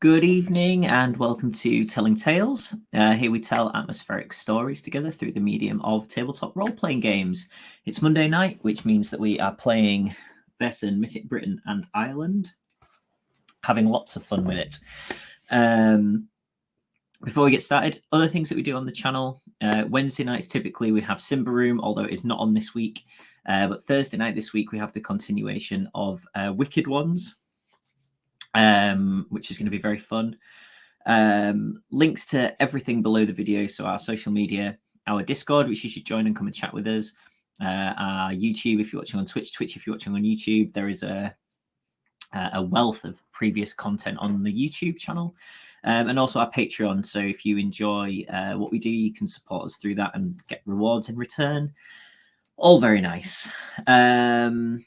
Good evening and welcome to Telling Tales. Here we tell atmospheric stories together through the medium of tabletop role-playing games. It's Monday night, which means that we are playing Vaesen, Mythic Britain and Ireland, having lots of fun with it. Before we get started, other things that we do on the channel. Wednesday nights, typically, we have Simba Room, although it is not on this week. But Thursday night this week, we have the continuation of Wicked Ones, which is going to be very fun. Links to everything below the video, so our social media, our Discord, which you should join and come and chat with us, our YouTube if you're watching on Twitch if you're watching on YouTube. There is a wealth of previous content on the YouTube channel, and also our Patreon. So if you enjoy what we do, you can support us through that and get rewards in return. All very nice. And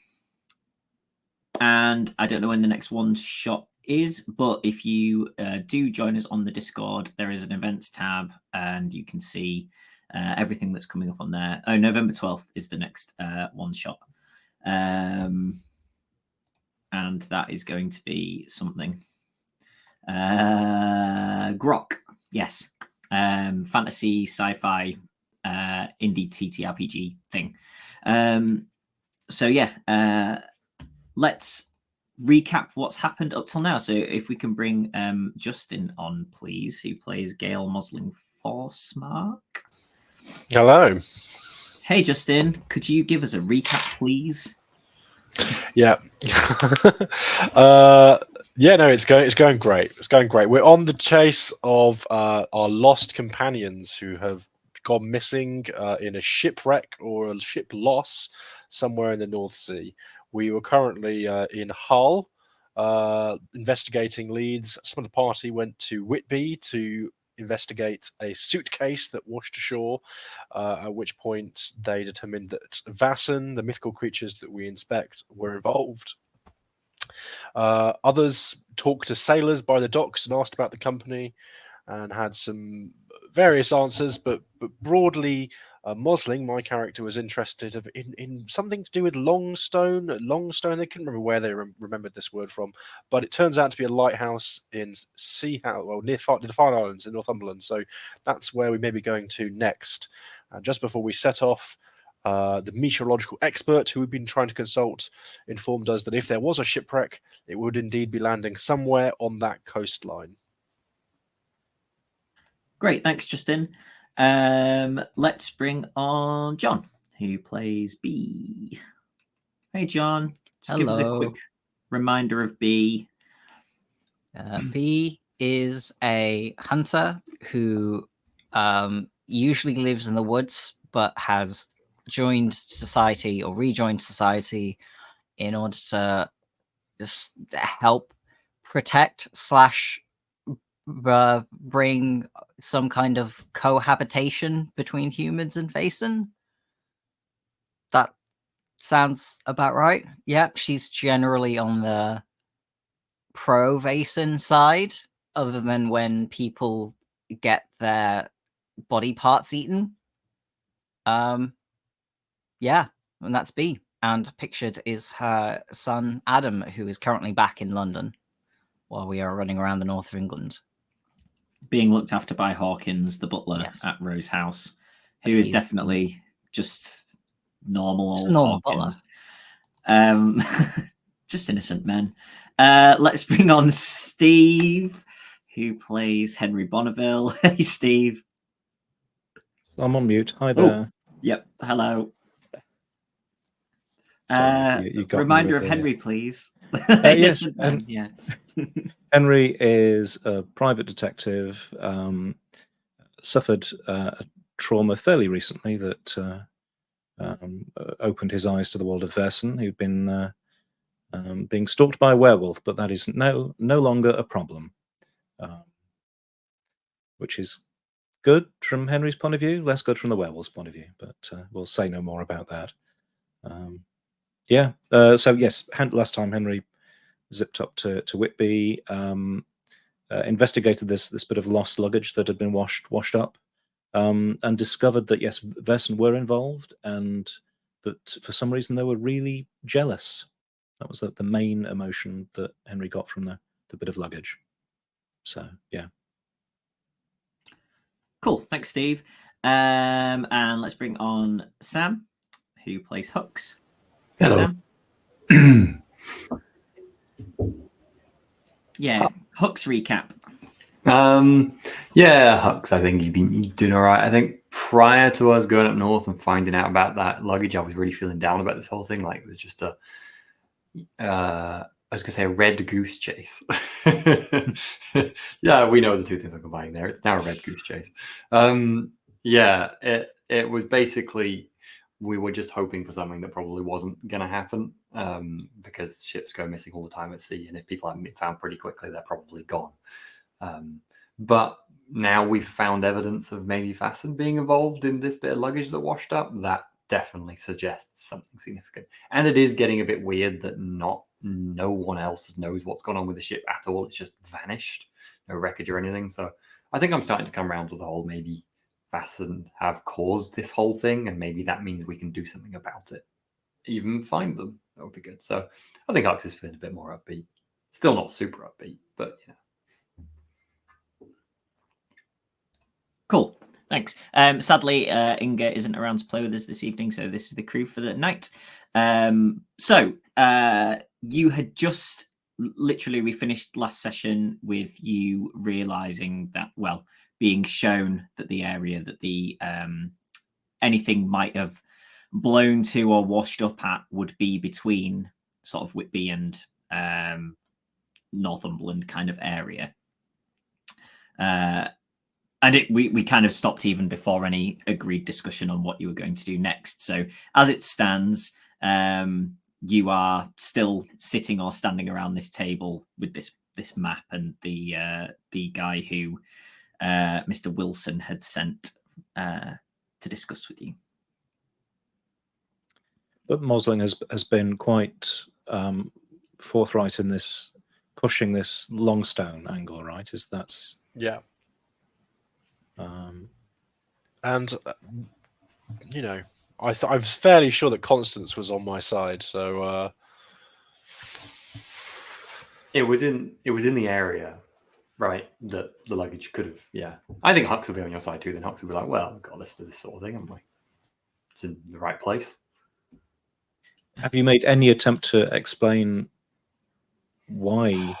I don't know when the next one shot is, but if you do join us on the Discord, there is an events tab and you can see everything that's coming up on there. Oh, November 12th is the next one shot. And that is going to be something. Grok, yes. Fantasy, sci-fi, indie TTRPG thing. So yeah, let's recap what's happened up till now. So if we can bring Justin on, please, who plays Gail Mosling Forsmark. Hello. Hey, Justin, could you give us a recap, please? Yeah. No, it's going great. It's going great. We're on the chase of our lost companions who have gone missing in a shipwreck or a ship loss somewhere in the North Sea. We were currently in Hull investigating leads. Some of the party went to Whitby to investigate a suitcase that washed ashore, at which point they determined that Vaesen, the mythical creatures that we inspect, were involved. Others talked to sailors by the docks and asked about the company and had some various answers, but broadly, Mosling, my character, was interested in something to do with Longstone. Longstone, they couldn't remember where they remembered this word from, but it turns out to be a lighthouse in near the Farne Islands in Northumberland. So that's where we may be going to next. Just before we set off, the meteorological expert who we've been trying to consult informed us that if there was a shipwreck, it would indeed be landing somewhere on that coastline. Great, thanks, Justin. Let's bring on John, who plays B. Hey, John. Just give us a quick reminder of B. B is a hunter who usually lives in the woods, but has joined society or rejoined society in order to just help protect / bring some kind of cohabitation between humans and Vaesen. That sounds about right. Yep, she's generally on the pro-Vaesen side, other than when people get their body parts eaten. Yeah, and that's B. And pictured is her son, Adam, who is currently back in London while we are running around the north of England. Being looked after by Hawkins, the butler at Rose House, who is definitely just normal old Hawkins. Just innocent men. Let's bring on Steve, who plays Henry Bonneville. Hey, Steve. I'm on mute. Hi there. Oh, yep. Hello. Sorry, you got reminder of Henry, please. Yes. Yeah. Henry is a private detective, suffered a trauma fairly recently that opened his eyes to the world of Vaesen, who'd been being stalked by a werewolf, but that is no longer a problem, which is good from Henry's point of view, less good from the werewolf's point of view, but we'll say no more about that. So yes, last time Henry zipped up to Whitby, investigated this bit of lost luggage that had been washed up, and discovered that yes, Vaesen were involved, and that for some reason they were really jealous. That was the main emotion that Henry got from there. the bit of luggage. So yeah. Cool. Thanks, Steve. And let's bring on Sam, who plays Hux. Hello. Sam? Yeah, Hux recap. Yeah, Hux, I think he's been doing all right. I think prior to us going up north and finding out about that luggage, I was really feeling down about this whole thing. Like it was just a, I was going to say a red goose chase. Yeah, we know the two things I'm combining there. It's now a red goose chase. Yeah, it was basically, we were just hoping for something that probably wasn't going to happen because ships go missing all the time at sea. And if people haven't been found pretty quickly, they're probably gone. But now we've found evidence of maybe Vaesen being involved in this bit of luggage that washed up. That definitely suggests something significant. And it is getting a bit weird that no one else knows what's gone on with the ship at all. It's just vanished, no wreckage or anything. So I think I'm starting to come around to the whole maybe Vaesen have caused this whole thing, and maybe that means we can do something about it. Even find them. That would be good. So I think Hux is feeling a bit more upbeat. Still not super upbeat, but you know. Cool. Thanks. Sadly, Inga isn't around to play with us this evening, so this is the crew for the night. So you had just literally, we finished last session with you realizing that, well, being shown that the area that the anything might have blown to or washed up at would be between sort of Whitby and Northumberland kind of area. And we kind of stopped even before any agreed discussion on what you were going to do next. So as it stands, you are still sitting or standing around this table with this map and the guy who Mr. Wilson had sent to discuss with you. But Mosling has been quite forthright in this, pushing this Longstone angle, right? Yeah. And you know, I was fairly sure that Constance was on my side, so it was in the area, right? That the luggage could have. Yeah, I think Hux will be on your side too. Then Hux will be like, "Well, we've got a list of this sort of thing, haven't we? It's in the right place." Have you made any attempt to explain why?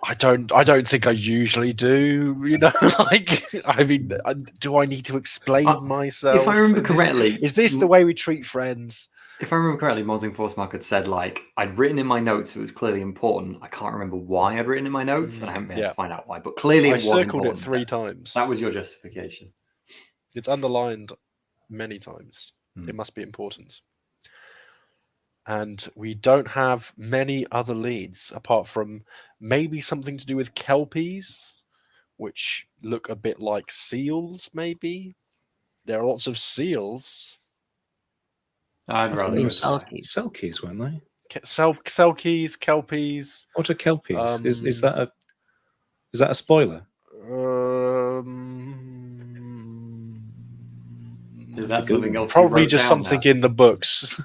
I don't think I usually do. You know, like I mean, do I need to explain myself? If I remember correctly, is this the way we treat friends? If I remember correctly, Mosling Forcemark had said, like, I'd written in my notes it was clearly important. I can't remember why I'd written in my notes, and I haven't been able to find out why. But clearly, I it was circled important. it 3 times. That was your justification. It's underlined many times. It must be important. And we don't have many other leads apart from maybe something to do with kelpies, which look a bit like seals, maybe. There are lots of seals. I'd rather go Selkies, weren't they? Selkies, kelpies. What are kelpies? Is that a spoiler? Is that something else? Probably just something in the books.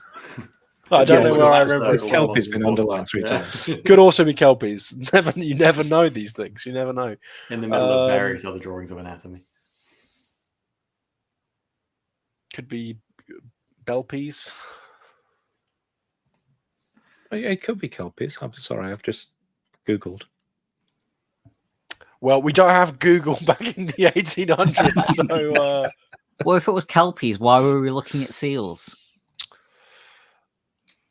I don't know where I remember. Kelpie's been underlined 3 times. Could also be kelpies. You never know these things. You never know. In the middle of various other drawings of anatomy. Could be belpies. It could be kelpies. I'm sorry, I've just Googled. Well, we don't have Google back in the 1800s, so... Well, if it was kelpies, why were we looking at seals?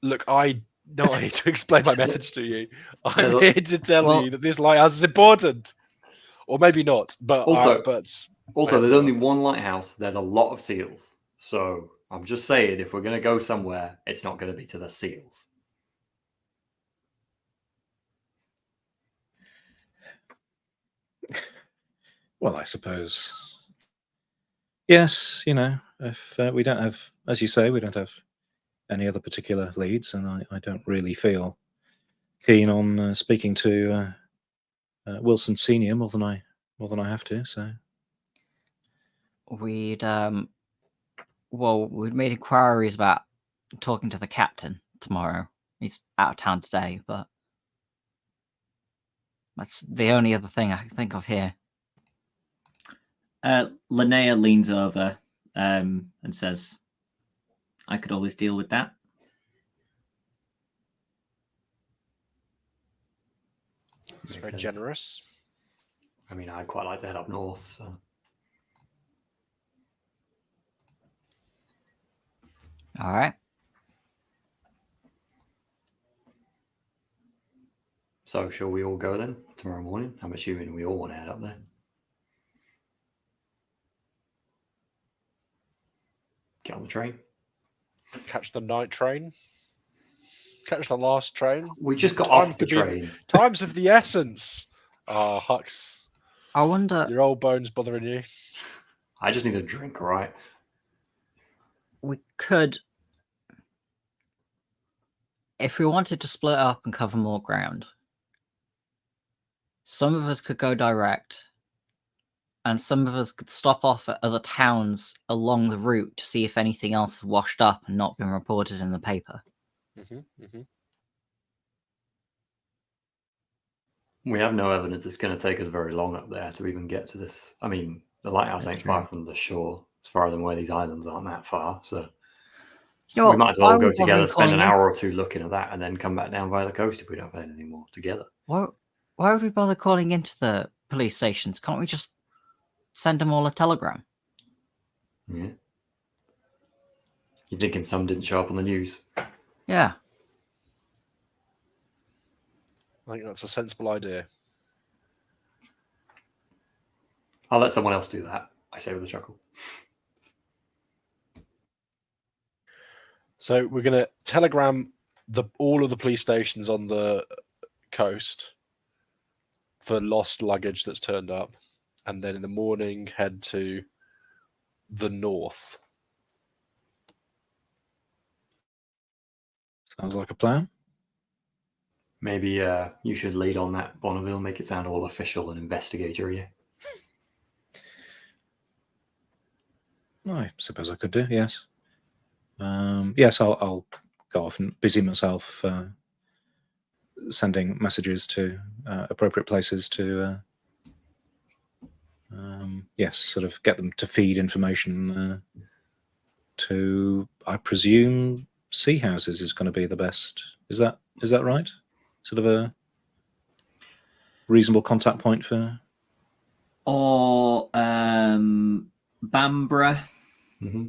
Look, I not here to explain my methods to you. I'm here to tell you that this lighthouse is important. Or maybe not, but... Also, there's only one lighthouse. There's a lot of seals. So, I'm just saying, if we're going to go somewhere, it's not going to be to the seals. Well, I suppose. Yes, you know, if we don't have, as you say, we don't have any other particular leads, and I don't really feel keen on speaking to Wilson Senior more than I have to. So we'd made inquiries about talking to the captain tomorrow. He's out of town today, but That's the only other thing I can think of here. Linnea leans over and says, I could always deal with that. It's Makes very sense. generous. I mean, I'd quite like to head up north. So. All right. So shall we all go then tomorrow morning? I'm assuming we all want to head up there. Get on the train. Catch the night train. Catch the last train. We just got Time off the could be- train. Time's of the essence. Oh, Hux. I wonder. Your old bones bothering you. I just need a drink, all right? We could, if we wanted to split up and cover more ground, some of us could go direct, and some of us could stop off at other towns along the route to see if anything else had washed up and not been reported in the paper. We have no evidence it's going to take us very long up there to even get to this. I mean, the lighthouse That's ain't true. far from the shore, as far as where these islands aren't that far. So You know we what, might as why well are go we bothering together, spend an calling in? hour or two looking at that, and then come back down via the coast if we don't have anything more together. Why would we bother calling into the police stations? Can't we just send them all a telegram? Yeah. You thinking some didn't show up on the news? Yeah. I think that's a sensible idea. I'll let someone else do that, I say with a chuckle. So we're going to telegram all of the police stations on the coast for lost luggage that's turned up, and then in the morning head to the north. Sounds like a plan. Maybe you should lead on that, Bonneville, make it sound all official and investigatory. I suppose I could do, yes. Yes, I'll go off and busy myself sending messages to appropriate places to, yes, sort of get them to feed information to, I presume, sea houses is going to be the best. Is that right? Sort of a reasonable contact point for... Or Bambra. Mm-hmm.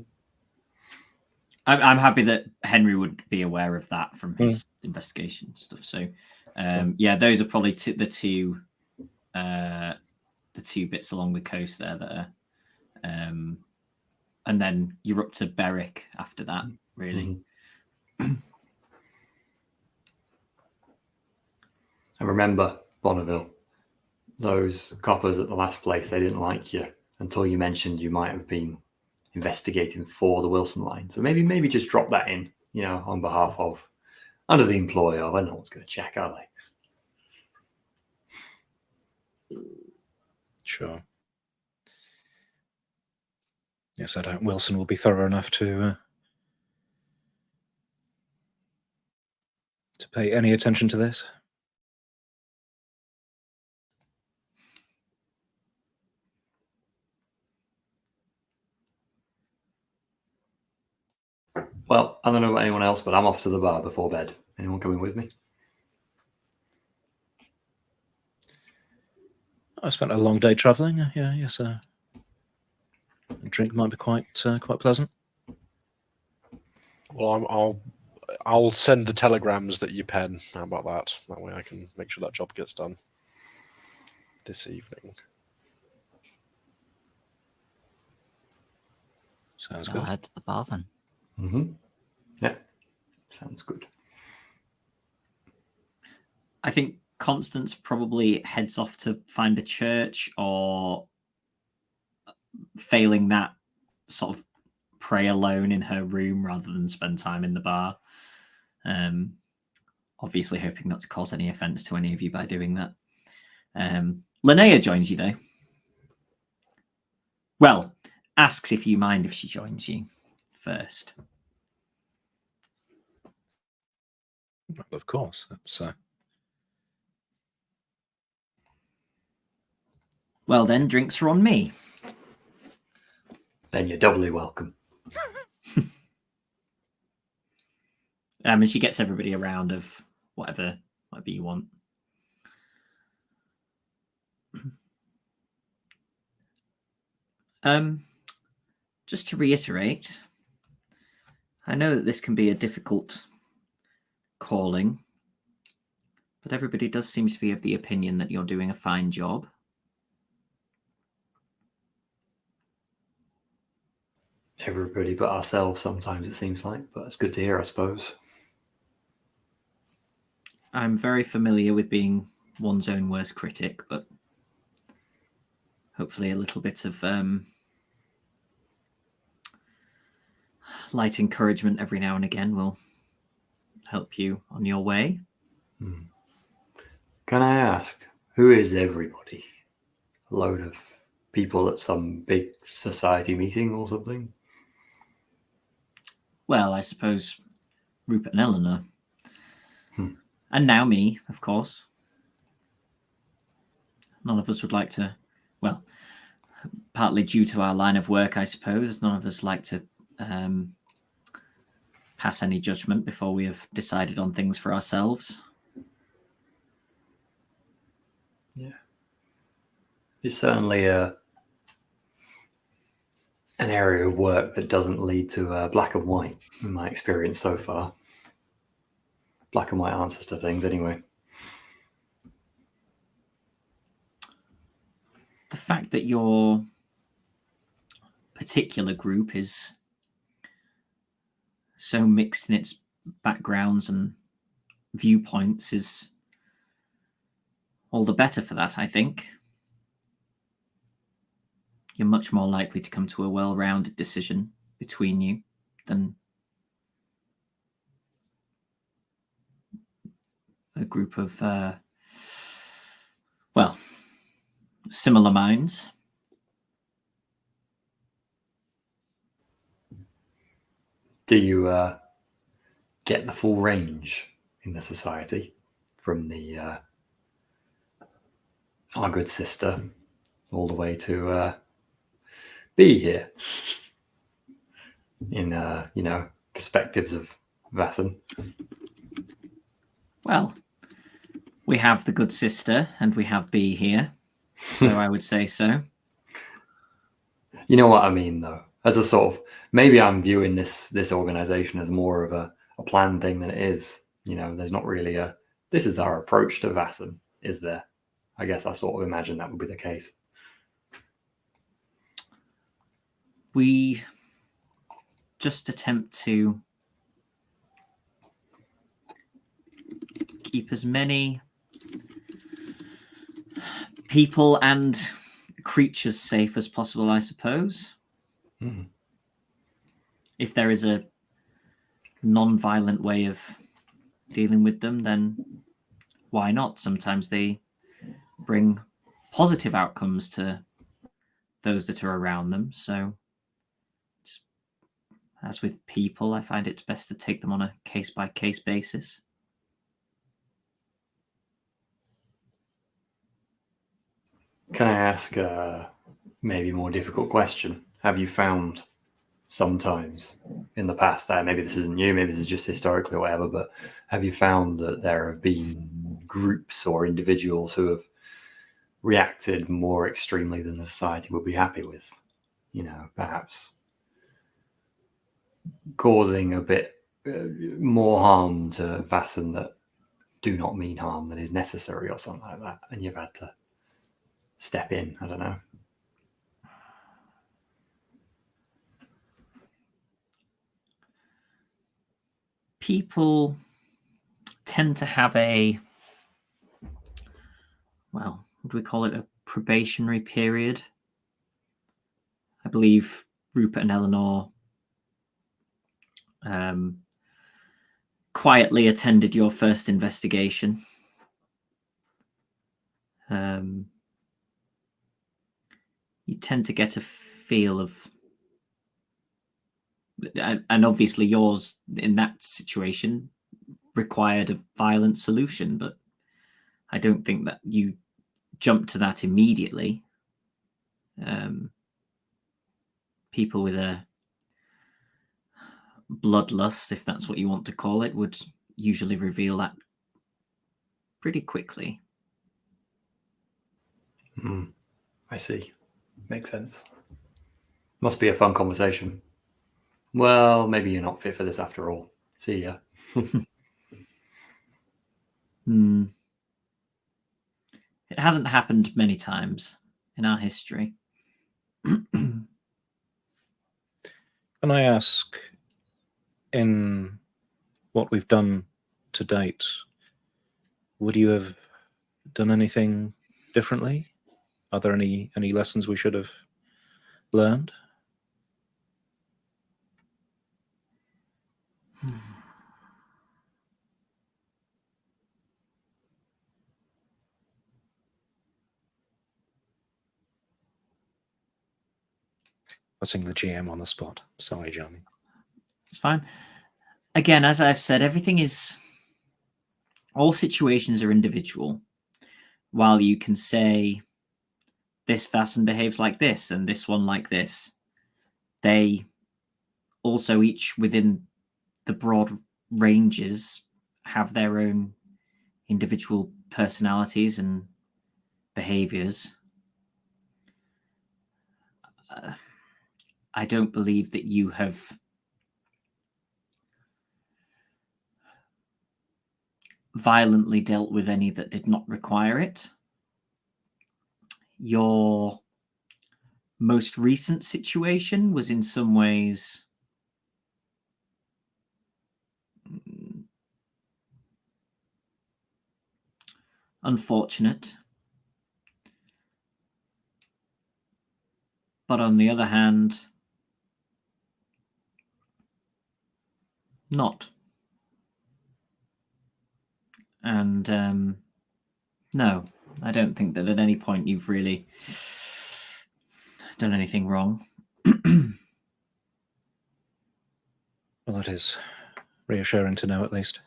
I'm happy that Henry would be aware of that from his investigation stuff. So, yeah, those are probably the two bits along the coast there that are, and then you're up to Berwick after that, really. Mm-hmm. And remember, Bonneville, those coppers at the last place, they didn't like you until you mentioned you might have been investigating for the Wilson line. So maybe just drop that in, on behalf of, under the employ of, I don't know what's going to check, are they? Sure. Yes, I doubt Wilson will be thorough enough to pay any attention to this. Well, I don't know about anyone else, but I'm off to the bar before bed. Anyone coming with me? I spent a long day travelling. Yeah, yes. A drink might be quite pleasant. Well, I'll send the telegrams that you pen. How about that? That way I can make sure that job gets done this evening. Sounds I'll good. head to the bar then. Mm-hmm. Yeah, sounds good. I think Constance probably heads off to find a church, or failing that, sort of pray alone in her room rather than spend time in the bar. Obviously hoping not to cause any offense to any of you by doing that. Linnea joins you, though. Well, asks if you mind if she joins you first. Of course, that's Well, then, drinks are on me. Then you're doubly welcome. And she gets everybody a round of whatever you want. Just to reiterate, I know that this can be a difficult calling, but everybody does seem to be of the opinion that you're doing a fine job. Everybody but ourselves sometimes, it seems like, but it's good to hear, I suppose. I'm very familiar with being one's own worst critic, but hopefully a little bit of light encouragement every now and again will help you on your way. Can I ask, who is everybody? A load of people at some big society meeting or something? Well, I suppose Rupert and Eleanor. And now me, of course. None of us would like to, well, partly due to our line of work, I suppose, none of us like to pass any judgment before we have decided on things for ourselves. Yeah. It's certainly an area of work that doesn't lead to black and white, in my experience so far. Black and white answers to things, anyway. The fact that your particular group is so mixed in its backgrounds and viewpoints is all the better for that, I think. You're much more likely to come to a well-rounded decision between you than a group of, similar minds. Do you get the full range in the society from the our good sister all the way to be here in perspectives of Vaesen? Well, we have the good sister and we have B here, so I would say so. You know what I mean, though? As a sort of, maybe I'm viewing this organization as more of a planned thing than it is. There's not really this is our approach to Vaesen, is there? I guess I sort of imagine that would be the case. We just attempt to keep as many people and creatures safe as possible, I suppose. If there is a non-violent way of dealing with them, then why not? Sometimes they bring positive outcomes to those that are around them. So, as with people, I find it's best to take them on a case-by-case basis. Can I ask a maybe more difficult question? Have you found sometimes in the past, maybe this isn't you, maybe this is just historically or whatever, but have you found that there have been groups or individuals who have reacted more extremely than the society would be happy with? Perhaps causing a bit more harm to Vaesen that do not mean harm that is necessary or something like that, and you've had to step in. I don't know. People tend to have what do we call it? A probationary period. I believe Rupert and Eleanor quietly attended your first investigation. You tend to get a feel of, and obviously yours in that situation required a violent solution, but I don't think that you jumped to that immediately. people with a bloodlust, if that's what you want to call it, would usually reveal that pretty quickly. I see. Makes sense. Must be a fun conversation. Well, maybe you're not fit for this after all. See ya. It hasn't happened many times in our history. Can I ask, in what we've done to date, would you have done anything differently? Are there any lessons we should have learned? Putting the GM on the spot. Sorry, Jonny. It's fine. Again, as I've said, all situations are individual. While you can say this Vaesen behaves like this and this one like this, they also each within the broad ranges have their own individual personalities and behaviors. I don't believe that you have violently dealt with any that did not require it. Your most recent situation was in some ways unfortunate. But on the other hand, not. And no, I don't think that at any point you've really done anything wrong. Well, it is reassuring to know, at least.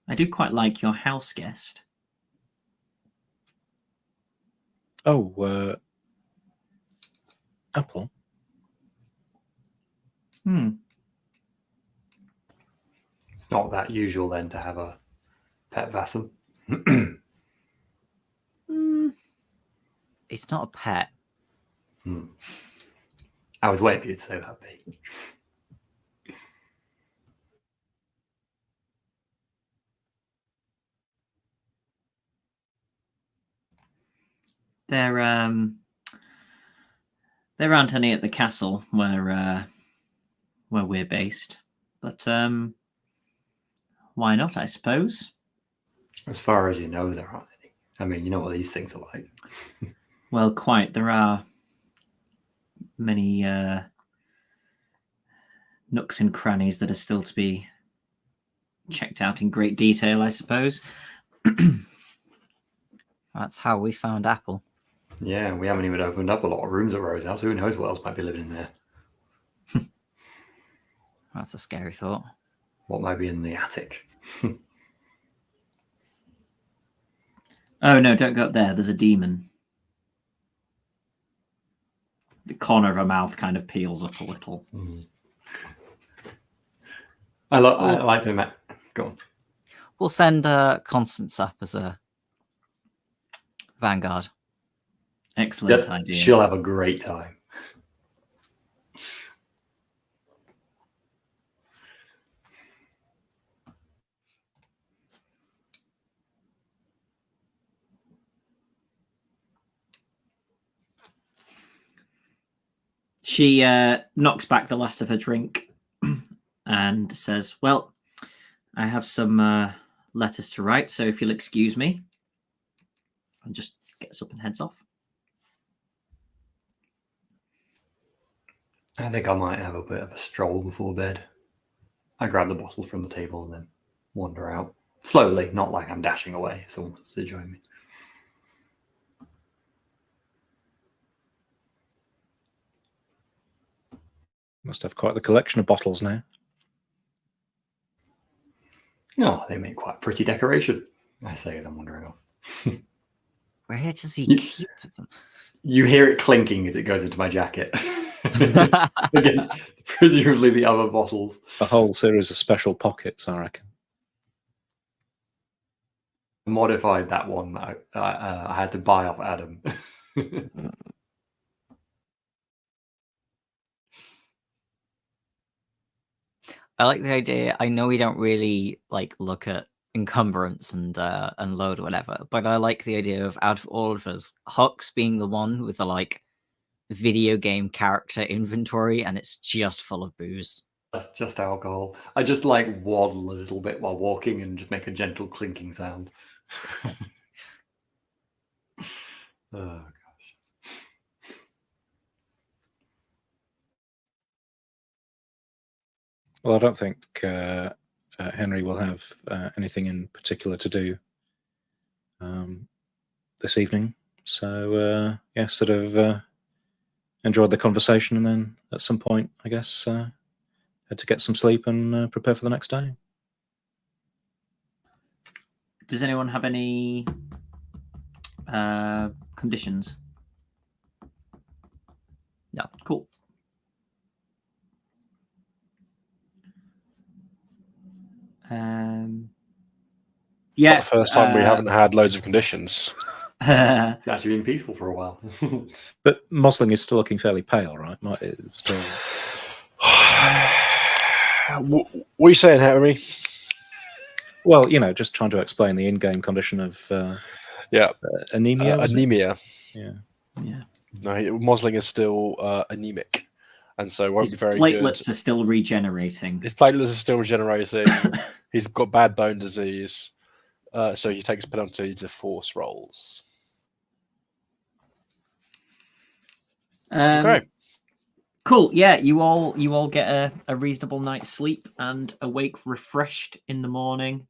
I do quite like your house guest. Oh, Apple. It's not that usual then to have a pet Vaesen. It's not a pet. I was waiting for you to say that, B. There aren't any at the castle where we're based, but why not? I suppose. As far as you know, there aren't any. I mean, you know what these things are like. Well, quite. There are many nooks and crannies that are still to be checked out in great detail, I suppose. That's how we found Apple. Yeah, we haven't even opened up a lot of rooms at Rose House. Who knows what else might be living in there? That's a scary thought. What might be in the attic? Oh no, don't go up there. There's a demon. The corner of her mouth kind of peels up a little. I like to imagine. Go on. We'll send Constance up as a vanguard. Excellent idea. She'll have a great time. She knocks back the last of her drink and says, well, I have some letters to write, so if you'll excuse me. And just gets up and heads off. I think I might have a bit of a stroll before bed. I grab the bottle from the table and then wander out. Slowly, not like I'm dashing away. Someone wants to join me. Must have quite the collection of bottles now. Oh, they make quite a pretty decoration, I say as I'm wandering off. Where does he You- keep them? You hear it clinking as it goes into my jacket against presumably the other bottles. A whole series of special pockets, I reckon. Modified that one that I had to buy off Adam. I like the idea. I know we don't really like look at encumbrance and load or whatever, but I like the idea of out of all of us, Hux being the one with the like video game character inventory, and it's just full of booze. That's just alcohol. I just like waddle a little bit while walking and just make a gentle clinking sound. Oh, Well, I don't think Henry will have anything in particular to do this evening. So, yeah, sort of enjoyed the conversation, and then at some point, I guess, had to get some sleep and prepare for the next day. Does anyone have any conditions? No. Cool. Yeah. It's not the first time we haven't had loads of conditions. it's actually been peaceful for a while. But Mosling is still looking fairly pale, right? It's still... What are you saying, Henry? Well, you know, just trying to explain the in-game condition of anemia. Anemia. Yeah. Yeah. No, Mosling is still anemic, and so won't His be very platelets good. are still regenerating. His platelets are still regenerating. He's got bad bone disease, so he takes penalty to force rolls. Okay. Cool. Yeah, you all get a reasonable night's sleep and awake refreshed in the morning.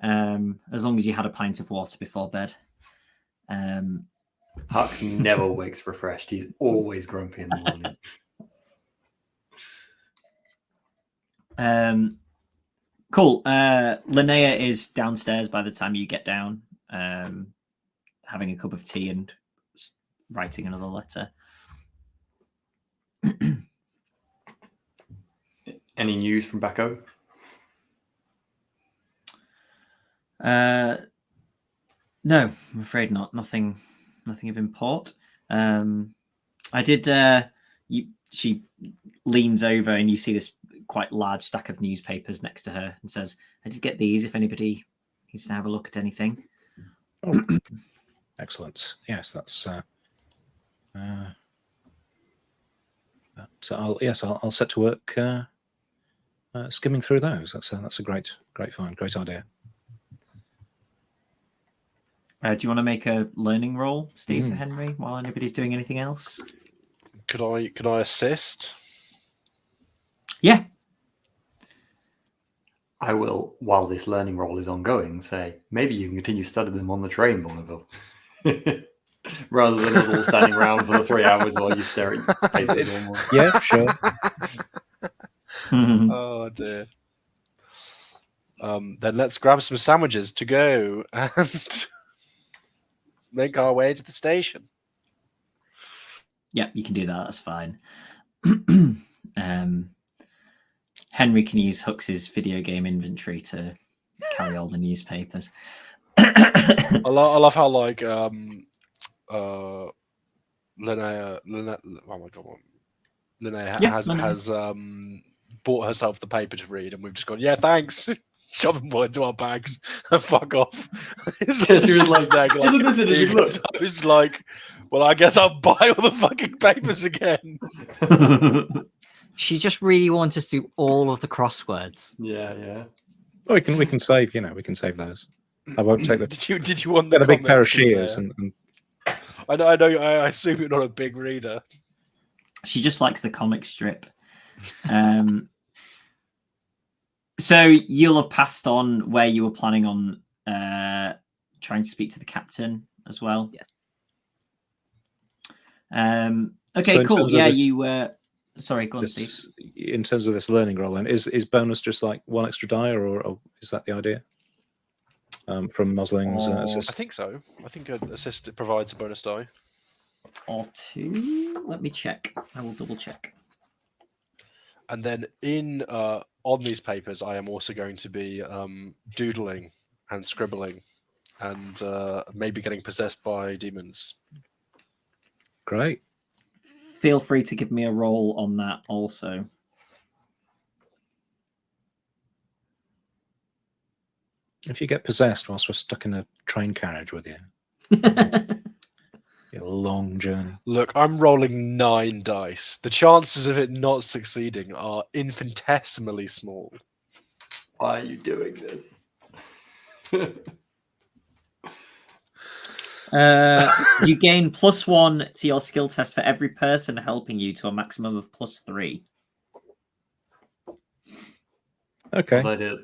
As long as you had a pint of water before bed. Huck never wakes refreshed. He's always grumpy in the morning. Cool. Linnea is downstairs by the time you get down, having a cup of tea and writing another letter. Any news from back home? No, I'm afraid not. Nothing of import. I did. She leans over and you see this quite large stack of newspapers next to her and says, "I did get these. If anybody needs to have a look at anything." Oh, excellent. Yes, that's. I'll set to work skimming through those. That's a great find, great idea. Do you want to make a learning roll, Steve, for Henry, while anybody's doing anything else? Could I assist? Yeah. I will, while this learning roll is ongoing, say maybe you can continue studying them on the train, Bonneville. Rather than us all standing around for the 3 hours while you stare at papers or more. Yeah, sure. Oh dear. Then let's grab some sandwiches to go and make our way to the station. Yeah, you can do that. That's fine. Henry can use Hux's video game inventory to carry all the newspapers. I love how like Linnea, oh my god, Linnea has bought herself the paper to read, and we've just gone, yeah, thanks. Shove them all into our bags and fuck off. She was like, isn't this a look? I was like, well, I guess I'll buy all the fucking papers again. She just really wanted to do all of the crosswords. Yeah. Well, we can save. We can save those. I won't take the. Did you want get the a big pair of comments in shears there? and I know. I assume you're not a big reader. She just likes the comic strip. So you'll have passed on where you were planning on trying to speak to the captain as well. Yes. Okay, So in cool. terms of Yeah, this- you. Sorry, go on, Steve. in terms of this learning roll, then is bonus just like one extra die, or is that the idea? from Mosling's Oh. I assist. think so. I think assist provides a bonus die. Or 2. Let me check. I will double check. And then in on these papers, I am also going to be doodling and scribbling, and maybe getting possessed by demons. Great. Feel free to give me a roll on that also. If you get possessed whilst we're stuck in a train carriage with you, a long journey. Look, I'm rolling 9 dice. The chances of it not succeeding are infinitesimally small. Why are you doing this? You gain +1 to your skill test for every person helping you to a maximum of +3. Okay. Although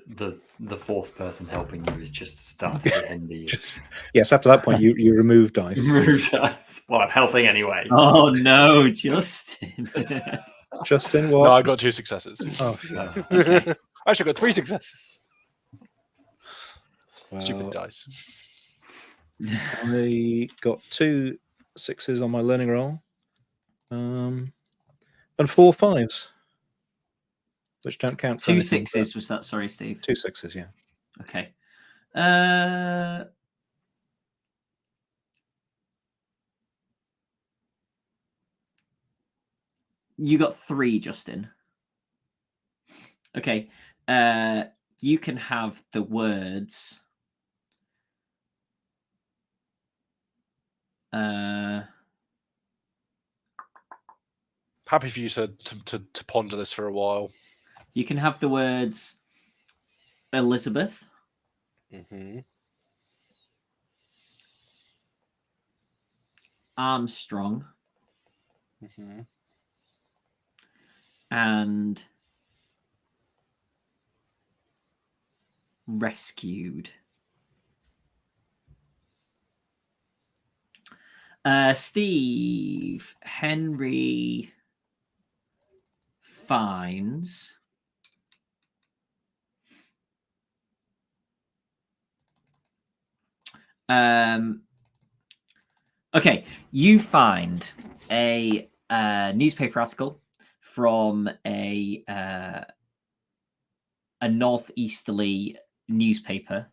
the fourth person helping you is just starting to hinder you. Yes, after that point, you remove dice. Remove dice. Well, I'm helping anyway. Oh no, Justin. Justin, No, what? I got 2 successes. Oh, Okay. Actually, I got 3 successes. well, Stupid dice. I got 2 6s on my learning roll, and 4 5s, which don't count for 2 anything, 6s was that? Sorry, Steve. 2 6s, yeah. Okay. You got 3, Justin. Okay. You can have the words. Happy for you to ponder this for a while. You can have the words Elizabeth, Mm-hmm. Armstrong, Mm-hmm. and rescued. Steve, Henry finds okay, you find a newspaper article from a northeasterly newspaper.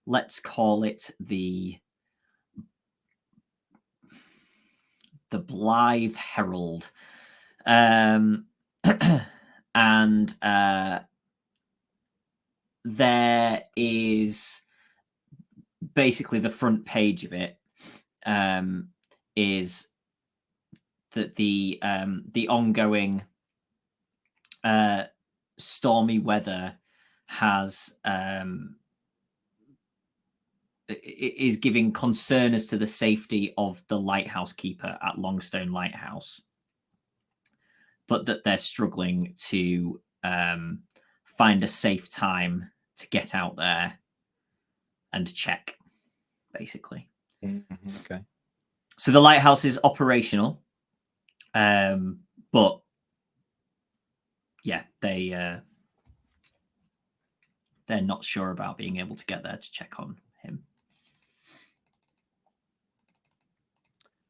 Let's call it the Blythe Herald. And there is basically the front page of it is that the ongoing stormy weather has is giving concern as to the safety of the lighthouse keeper at Longstone Lighthouse, but that they're struggling to find a safe time to get out there and check, basically. Mm-hmm. Okay. So the lighthouse is operational, but yeah, they're not sure about being able to get there to check on him.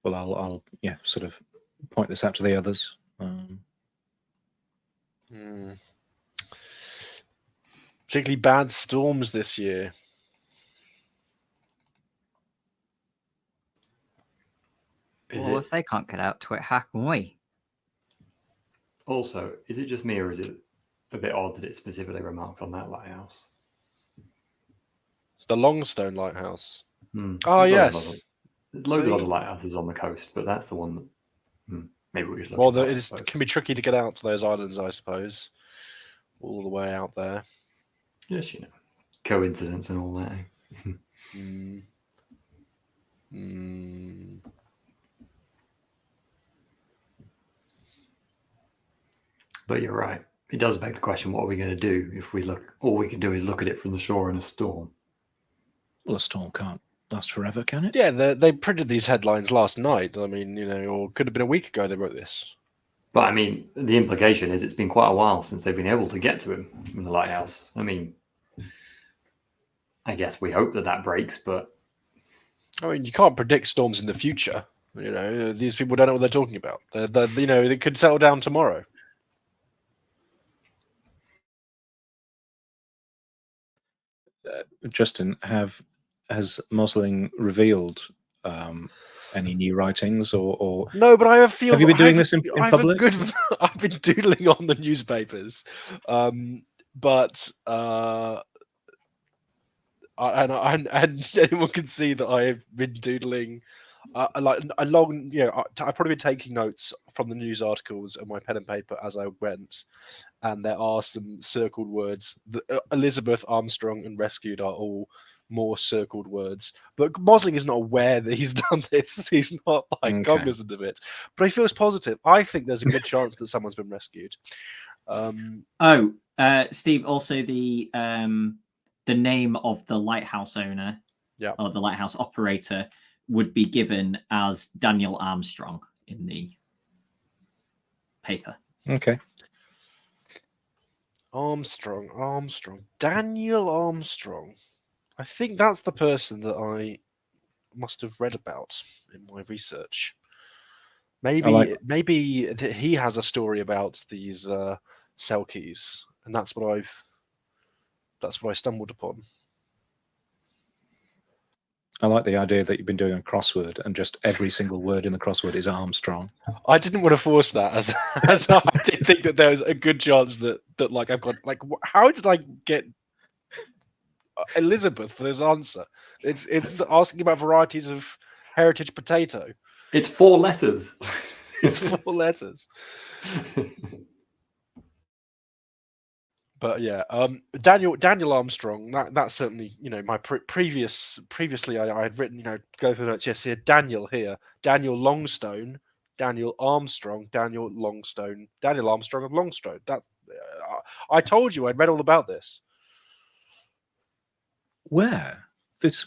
Well, I'll sort of point this out to the others. Particularly bad storms this year. Well, if they can't get out to it, how can we? Also, is it just me, or is it a bit odd that it's specifically remarked on that lighthouse? The Longstone Lighthouse. Oh, yes. There's loads of See? other lighthouses on the coast, but that's the one that maybe we should look Well, at. it can be tricky to get out to those islands, I suppose. All the way out there. Just, coincidence and all that. But you're right. It does beg the question, what are we going to do if we look? All we can do is look at it from the shore in a storm. Well, a storm can't last forever, can it? Yeah, they printed these headlines last night. I mean, or could have been a week ago they wrote this. But I mean, the implication is it's been quite a while since they've been able to get to him in the lighthouse. I mean, I guess we hope that breaks, but I mean, you can't predict storms in the future. You know, these people don't know what they're talking about. You know, they could settle down tomorrow. Justin, has Mosling revealed any new writings or No, but I feel have you been doing this in public? I've been doodling on the newspapers, but and anyone can see that I have been doodling. Like a long, you know, I've probably been taking notes from the news articles and my pen and paper as I went, and there are some circled words. Elizabeth, Armstrong, and rescued are all more circled words. But Mosling is not aware that he's done this. He's not like cognizant of it. But he feels positive. I think there's a good chance that someone's been rescued. Steve, also the name of the lighthouse owner, or the lighthouse operator, would be given as Daniel Armstrong in the paper. Okay. Armstrong. Daniel Armstrong. I think that's the person that I must have read about in my research. Maybe that he has a story about these Selkies, and that's what I stumbled upon. I like the idea that you've been doing a crossword and just every single word in the crossword is Armstrong. I didn't want to force that, as I did think that there was a good chance that like I've got like how did I get Elizabeth for this answer? It's asking about varieties of heritage potato. It's 4 letters. It's 4 letters. But yeah, Daniel Armstrong. That's certainly, you know, my previously I had written, you know, go through the notes. Yes, here Daniel Longstone, Daniel Armstrong, Daniel Longstone, Daniel Armstrong of Longstone. That's I told you I'd read all about this. Where?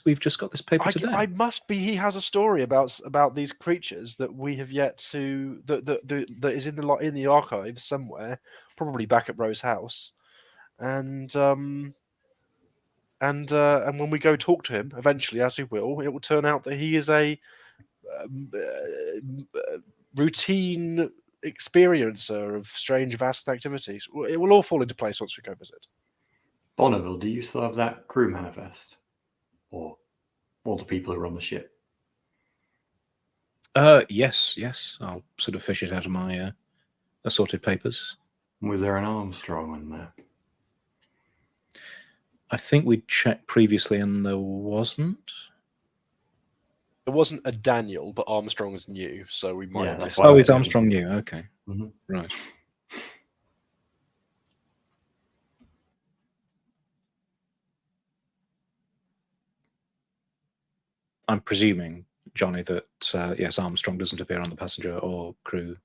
We've just got this paper today. I must be. He has a story about these creatures that we have yet to that is in the archives somewhere, probably back at Rose's house. And when we go talk to him eventually, as we will, it will turn out that he is a routine experiencer of strange, vast activities. It will all fall into place once we go visit. Bonneville, do you still have that crew manifest, or all the people who are on the ship? Yes. I'll sort of fish it out of my assorted papers. Was there an Armstrong in there? I think we checked previously and there wasn't. There wasn't a Daniel, but Armstrong is new, so we might have missed. Oh, it's Armstrong new. Okay. Mm-hmm. Right. I'm presuming, Jonny, that yes, Armstrong doesn't appear on the passenger or crew.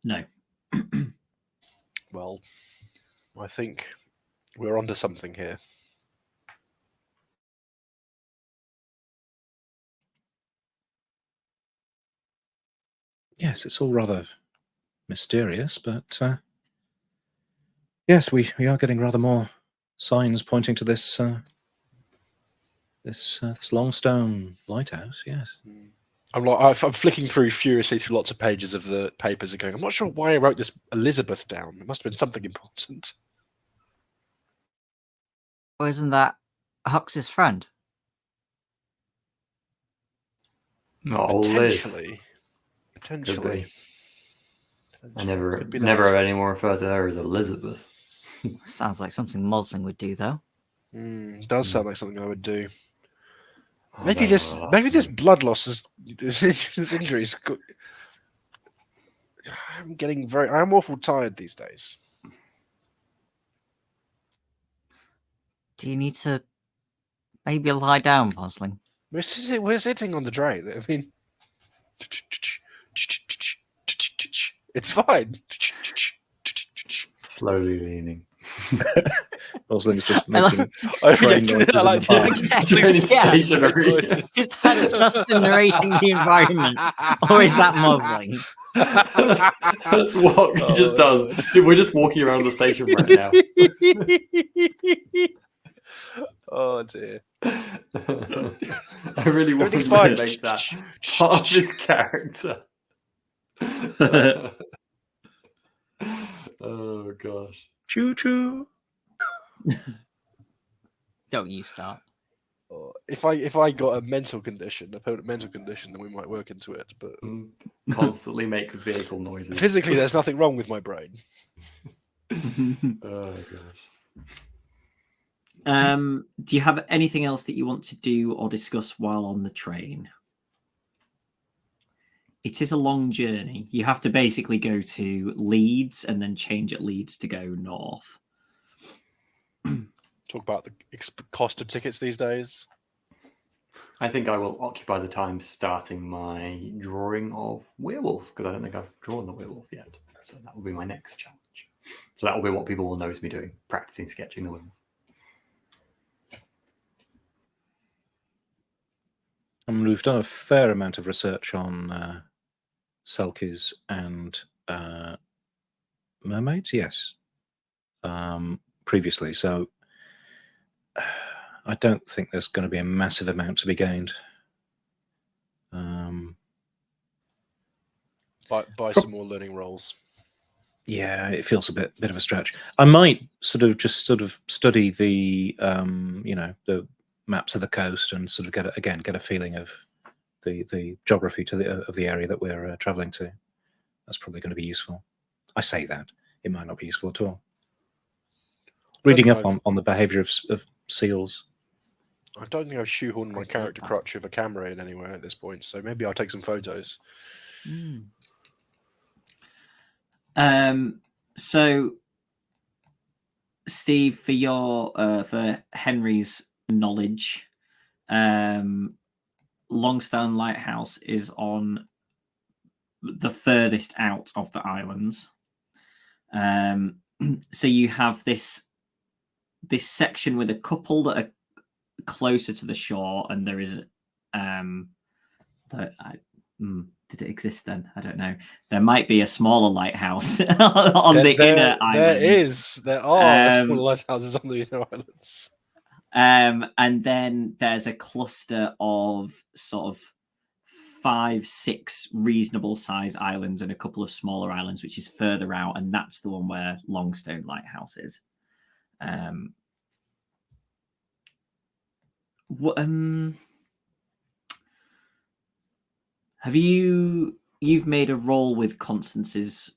No. Well, I think we're onto something here. Yes, it's all rather mysterious, but yes, we are getting rather more signs pointing to this this Longstone lighthouse. Yes. I'm flicking through furiously through lots of pages of the papers and going, I'm not sure why I wrote this Elizabeth down. It must have been something important. Or isn't that Hux's friend? Not Potentially. I never have anyone refer to her as Elizabeth. Sounds like something Mosling would do, though. Does sound like something I would do. Maybe this blood loss this injury is good. I'm awful tired these days. Do you need to maybe lie down, Mosling? We're sitting on the drain. I mean, it's fine. Slowly leaning. Mosling's just making train noises in the park. Is that Justin narrating the environment, or is that Mosling? That's what he just does. We're just walking around the station right now. Oh dear. I really wanted Everything's to fine. make that part of his character. Oh gosh. Choo choo. Don't you start. If I got a mental condition, a permanent mental condition, then we might work into it. But Constantly make vehicle noises. physically, there's nothing wrong with my brain. Oh gosh. Do you have anything else that you want to do or discuss while on the train? It is a long journey. You have to basically go to Leeds and then change at Leeds to go north. Talk about the cost of tickets these days. I think I will occupy the time starting my drawing of werewolf because I don't think I've drawn the werewolf yet. So that will be my next challenge. So that will be what people will notice me doing, practicing sketching the werewolf. And we've done a fair amount of research on selkies and mermaids, yes, previously. So I don't think there's going to be a massive amount to be gained. Buy some more learning roles. Yeah, it feels a bit of a stretch. I might sort of study the the maps of the coast and sort of get a feeling of the geography of the area that we're traveling to. That's probably going to be useful. I say that it might not be useful at all. Reading up on the behaviour of seals. I don't think I've shoehorned my character crutch of a camera in anywhere at this point, so maybe I'll take some photos. So, Steve, for Henry's knowledge, Longstone Lighthouse is on the furthest out of the islands. So you have this section with a couple that are closer to the shore, and there is did it exist then? I don't know. There might be a smaller lighthouse on the inner islands. There are smaller lighthouses on the inner islands. And then there's a cluster of sort of 5-6 reasonable size islands and a couple of smaller islands, which is further out, and that's the one where Longstone Lighthouse is. Have you've made a roll with Constance's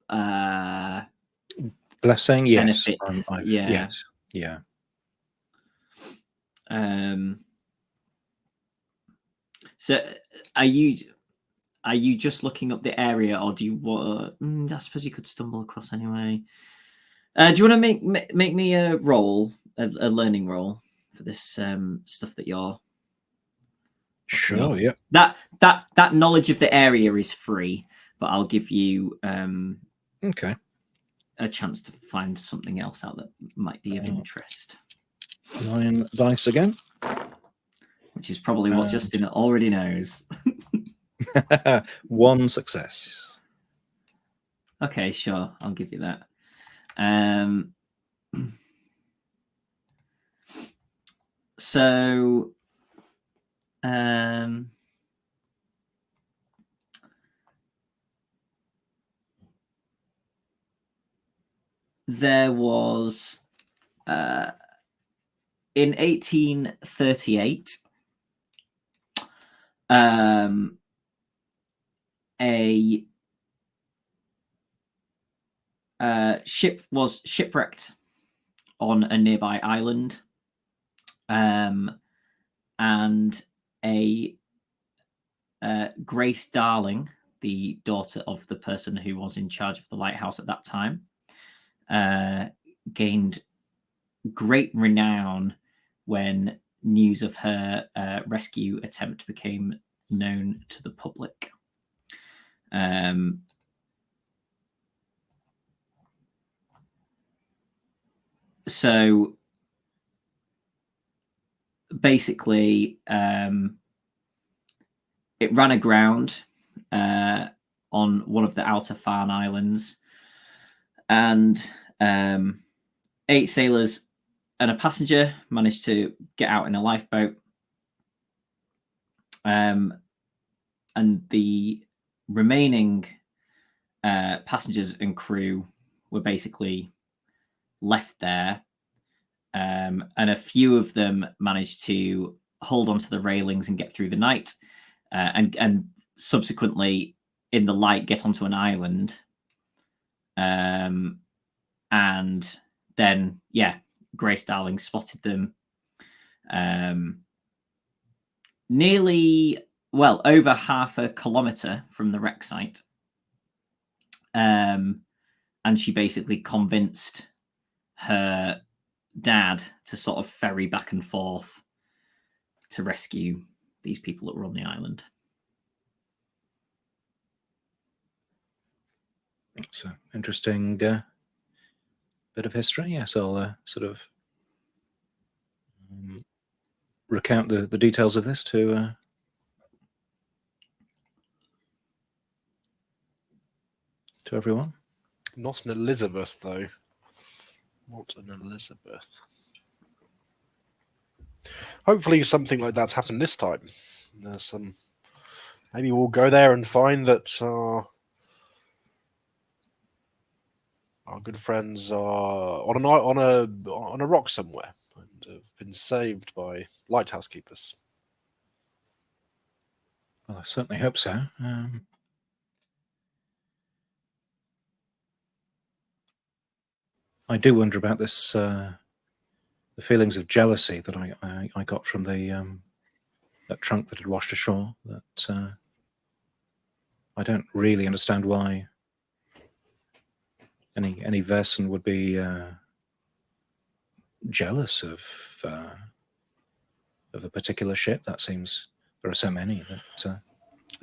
blessing? Yes. Benefits? Yes. Yeah. So are you just looking up the area, or do you want? I suppose you could stumble across anyway. Do you want to make me a roll, a learning roll for this stuff that you're? Sure. Yeah. That knowledge of the area is free, but I'll give you okay, a chance to find something else out that might be of interest. 9 dice again, which is probably what Justin already knows. 1 success. Okay, sure, I'll give you that. So, there was in 1838 a ship was shipwrecked on a nearby island, and a Grace Darling, the daughter of the person who was in charge of the lighthouse at that time, gained great renown when news of her rescue attempt became known to the public. So basically, it ran aground on one of the outer Farne Islands, and 8 sailors a passenger managed to get out in a lifeboat. And the remaining passengers and crew were basically left there. And a few of them managed to hold onto the railings and get through the night, and subsequently in the light get onto an island. And then, Grace Darling spotted them over half a kilometre from the wreck site. And she basically convinced her dad to sort of ferry back and forth to rescue these people that were on the island. It's an interesting bit of history. Yes, I'll sort of recount the details of this to everyone. Not an Elizabeth, though. Not an Elizabeth. Hopefully something like that's happened this time. There's some... Maybe we'll go there and find that our good friends are on a rock somewhere and have been saved by lighthouse keepers. Well, I certainly hope so. I do wonder about this, the feelings of jealousy that I got from that trunk that had washed ashore. That I don't really understand why any Vaesen would be jealous of a particular ship. That seems there are so many that.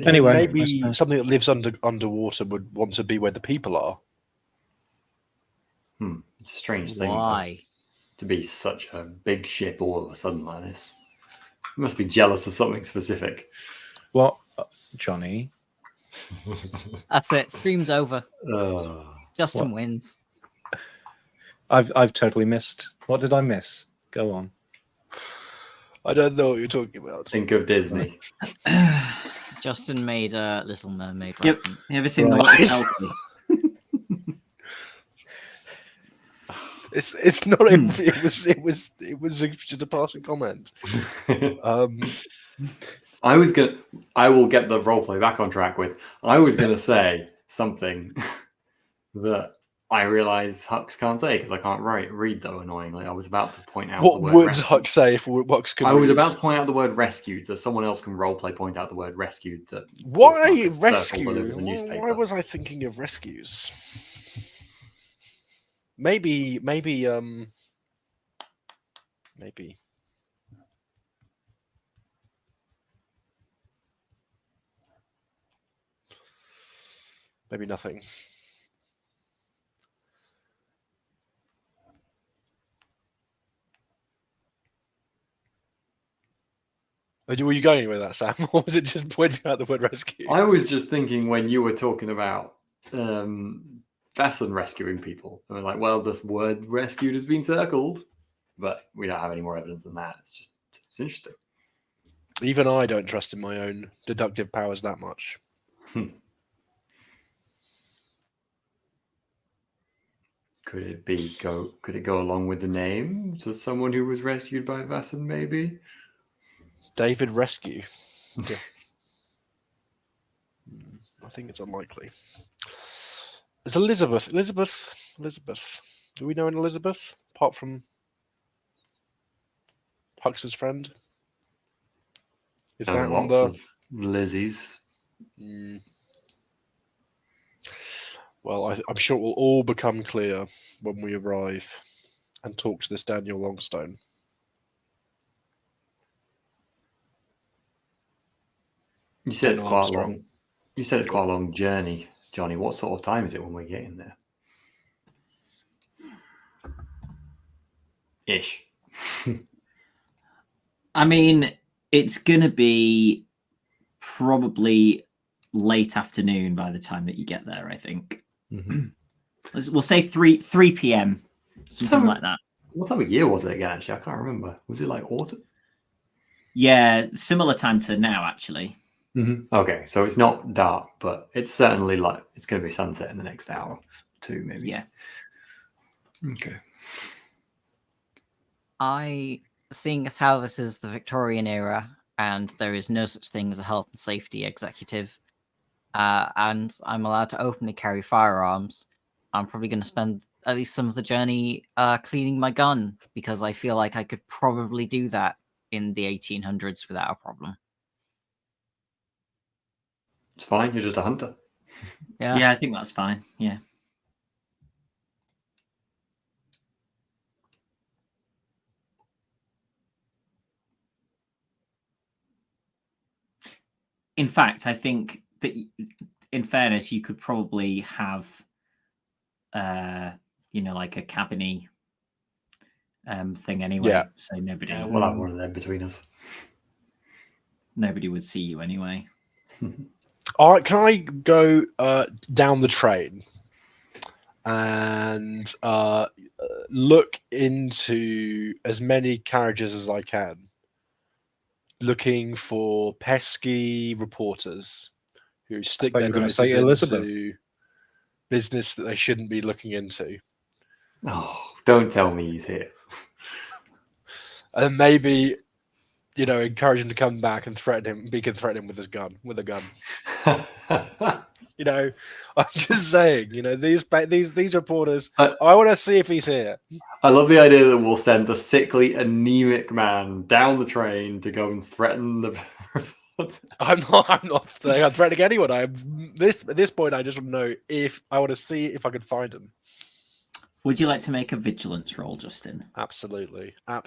Anyway, maybe something that lives underwater would want to be where the people are. It's a strange thing. Why? To be such a big ship all of a sudden like this. You must be jealous of something specific. What, Jonny? That's it. Stream's over. Justin What? wins. I've totally missed. What did I miss? Go on. I don't know what you're talking about. Think of Disney. Justin made a Little Mermaid Yep. reference. You ever seen Right. the selfie? It's not. It was just a passing comment. I will get the roleplay back on track with. I was gonna say something that I realise Hux can't say because I can't read though. Annoyingly, I was about to point out What the word would rescued. Hux say if Hux could? I was read? about to point out the word rescued, so someone else can roleplay point out the word rescued. That Why Marcus circled rescue? all over the newspaper. Why was I thinking of rescues? Maybe. Maybe. Maybe nothing. Were you going anywhere with that, Sam? Or was it just pointing out the word rescue? I was just thinking when you were talking about Vaesen rescuing people. I was like, well, this word rescued has been circled, but we don't have any more evidence than that. It's interesting. Even I don't trust in my own deductive powers that much. Could it go along with the name to someone who was rescued by Vaesen, maybe? David Rescue. I think it's unlikely. It's Elizabeth. Elizabeth. Do we know an Elizabeth apart from Hux's friend? Is that on Lots the? of Lizzies. Well, I'm sure it will all become clear when we arrive and talk to this Daniel Longstone. You said it's Dan quite Armstrong. long. You said it's quite a long journey, Johnny. What sort of time is it when we're getting there? Ish. I mean, it's going to be probably late afternoon by the time that you get there, I think. Mm-hmm. We'll say 3 p.m., something like that. What time of year was it again? Actually, I can't remember. Was it like autumn? Yeah, similar time to now, actually. Okay, so it's not dark, but it's certainly like it's going to be sunset in the next hour or two, maybe. Yeah. Okay. Seeing as how this is the Victorian era and there is no such thing as a health and safety executive, and I'm allowed to openly carry firearms, I'm probably going to spend at least some of the journey cleaning my gun, because I feel like I could probably do that in the 1800s without a problem. It's fine. You're just a hunter. Yeah, I think that's fine. Yeah. In fact, I think that, in fairness, you could probably have, like a cabiny thing anyway. Yeah. So nobody, We'll have one of them between us. Nobody would see you anyway. All right, can I go down the train and look into as many carriages as I can, looking for pesky reporters who stick thought their you were gonna noses say Elizabeth. into business that they shouldn't be looking into. Oh, don't tell me he's here. And maybe, encourage him to come back and threaten him with a gun. I'm just saying, these reporters, I want to see if he's here. I love the idea that we'll send a sickly, anemic man down the train to go and threaten the. I'm not saying I'm threatening anyone. At this point, I just want to know if I want to see if I can find him. Would you like to make a vigilance roll, Justin? Absolutely. I'm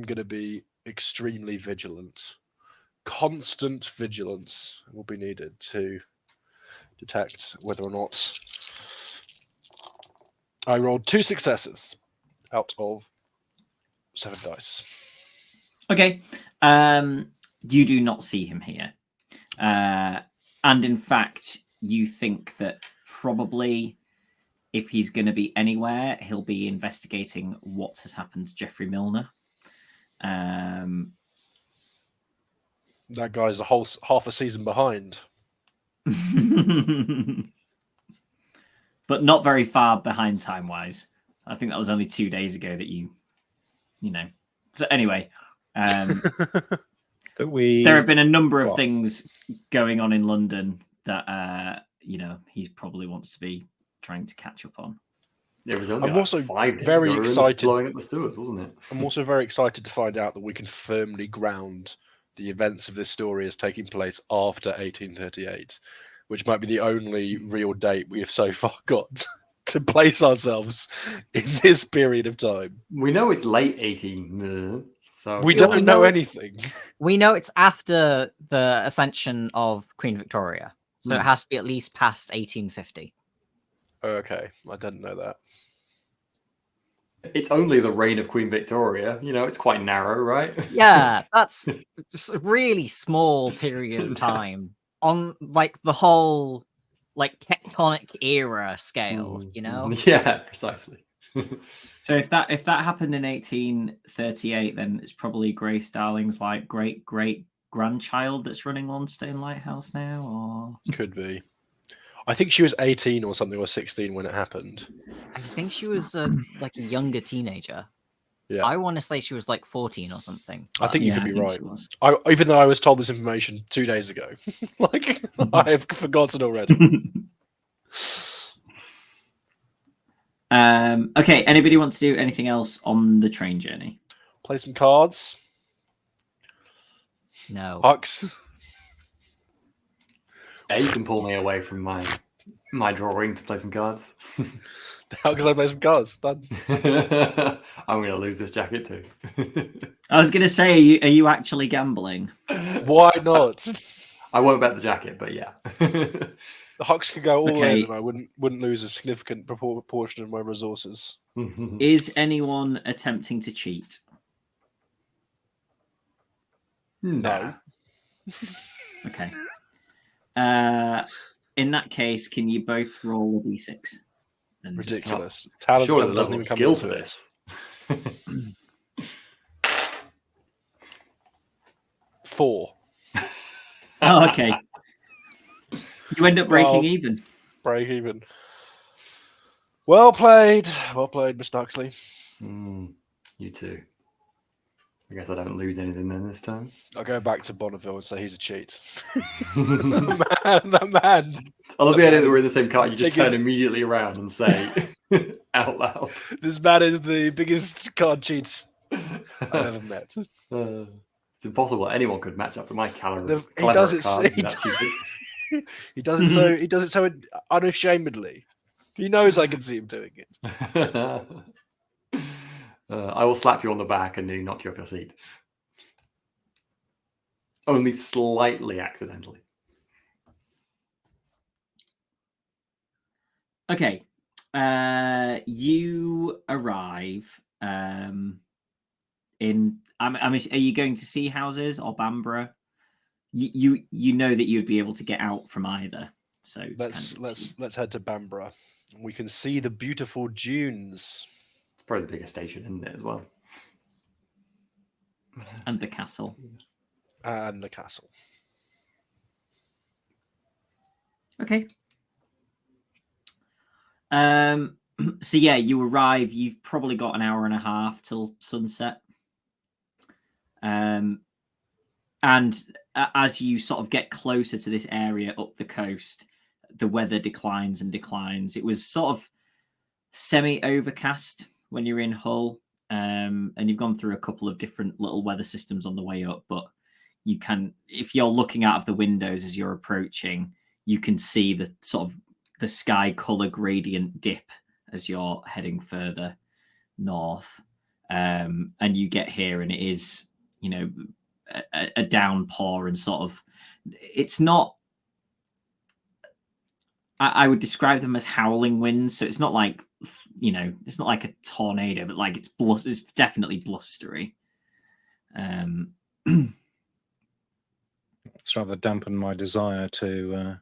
going to be extremely vigilant. Constant vigilance will be needed to detect whether or not I rolled 2 successes out of 7 dice. Okay. You do not see him here. And in fact, you think that probably if he's going to be anywhere, he'll be investigating what has happened to Jeffrey Milner. That guy's a whole half a season behind. But not very far behind time-wise. I think that was only 2 days ago that you know. So anyway, there have been a number of things going on in London that he probably wants to be trying to catch up on. It was only I'm also 5 days very ago, excited. blowing up the sewers, wasn't it? I'm also very excited to find out that we can firmly ground the events of this story as taking place after 1838, which might be the only real date we have so far got to place ourselves in this period of time. We know it's late 18. So we don't know anything. We know it's after the ascension of Queen Victoria, so it has to be at least past 1850. Okay, I didn't know that. It's only the reign of Queen Victoria. It's quite narrow, right? Yeah, that's just a really small period of time on the whole tectonic era scale, Yeah, precisely. So if that happened in 1838, then it's probably Grace Darling's great grandchild that's running Longstone Lighthouse now, or could be. I think she was 18 or something, or 16 when it happened. I think she was a younger teenager. Yeah, I want to say she was 14 or something. I think you could be right. I even though I was told this information 2 days ago, I have forgotten already. Okay, anybody want to do anything else on the train journey? Play some cards. No. Hux. Yeah, you can pull me away from my drawing to play some cards. How can I play some cards? Done. I'm going to lose this jacket too. I was going to say, are you actually gambling? Why not? I won't bet the jacket, but yeah. The Hux could go all Okay. in, and I wouldn't lose a significant proportion of my resources. Is anyone attempting to cheat? No. Okay. In that case, can you both roll a d6? And just- Ridiculous. Talent Sure, doesn't there's even no come skill into for it. this. Four. Oh, okay. You end up breaking Well, even. Break even. Well played, Mr. Huxley. You too. I guess I don't lose anything then this time. I'll go back to Bonneville and say he's a cheat. the man. I love The the idea man that we're is in the same car. You just biggest- turn immediately around and say out loud. This man is the biggest card cheat I've ever met. It's impossible. Anyone could match up to my caliber. He does it. He does it so. He does it so unashamedly. He knows I can see him doing it. I will slap you on the back and knock you off your seat. Only slightly accidentally. Okay. You arrive in. Are you going to see houses or Bamborough? You know that you'd be able to get out from either. So it's let's head to Bamborough. We can see the beautiful dunes. It's probably the biggest station, isn't it, as well? and the castle. And the castle. Okay. So yeah, you arrive. You've probably got an hour and a half till sunset. And as you sort of get closer to this area up the coast, the weather declines and declines. It was sort of semi-overcast when you're in Hull, and you've gone through a couple of different little weather systems on the way up. But you can, if you're looking out of the windows as you're approaching, you can see the sort of the sky color gradient dip as you're heading further north. And you get here, and it is, you know, a downpour, and sort of, it's not, I would describe them as howling winds. So it's not like, you know, it's not like a tornado, but like it's definitely blustery. It's rather dampened my desire to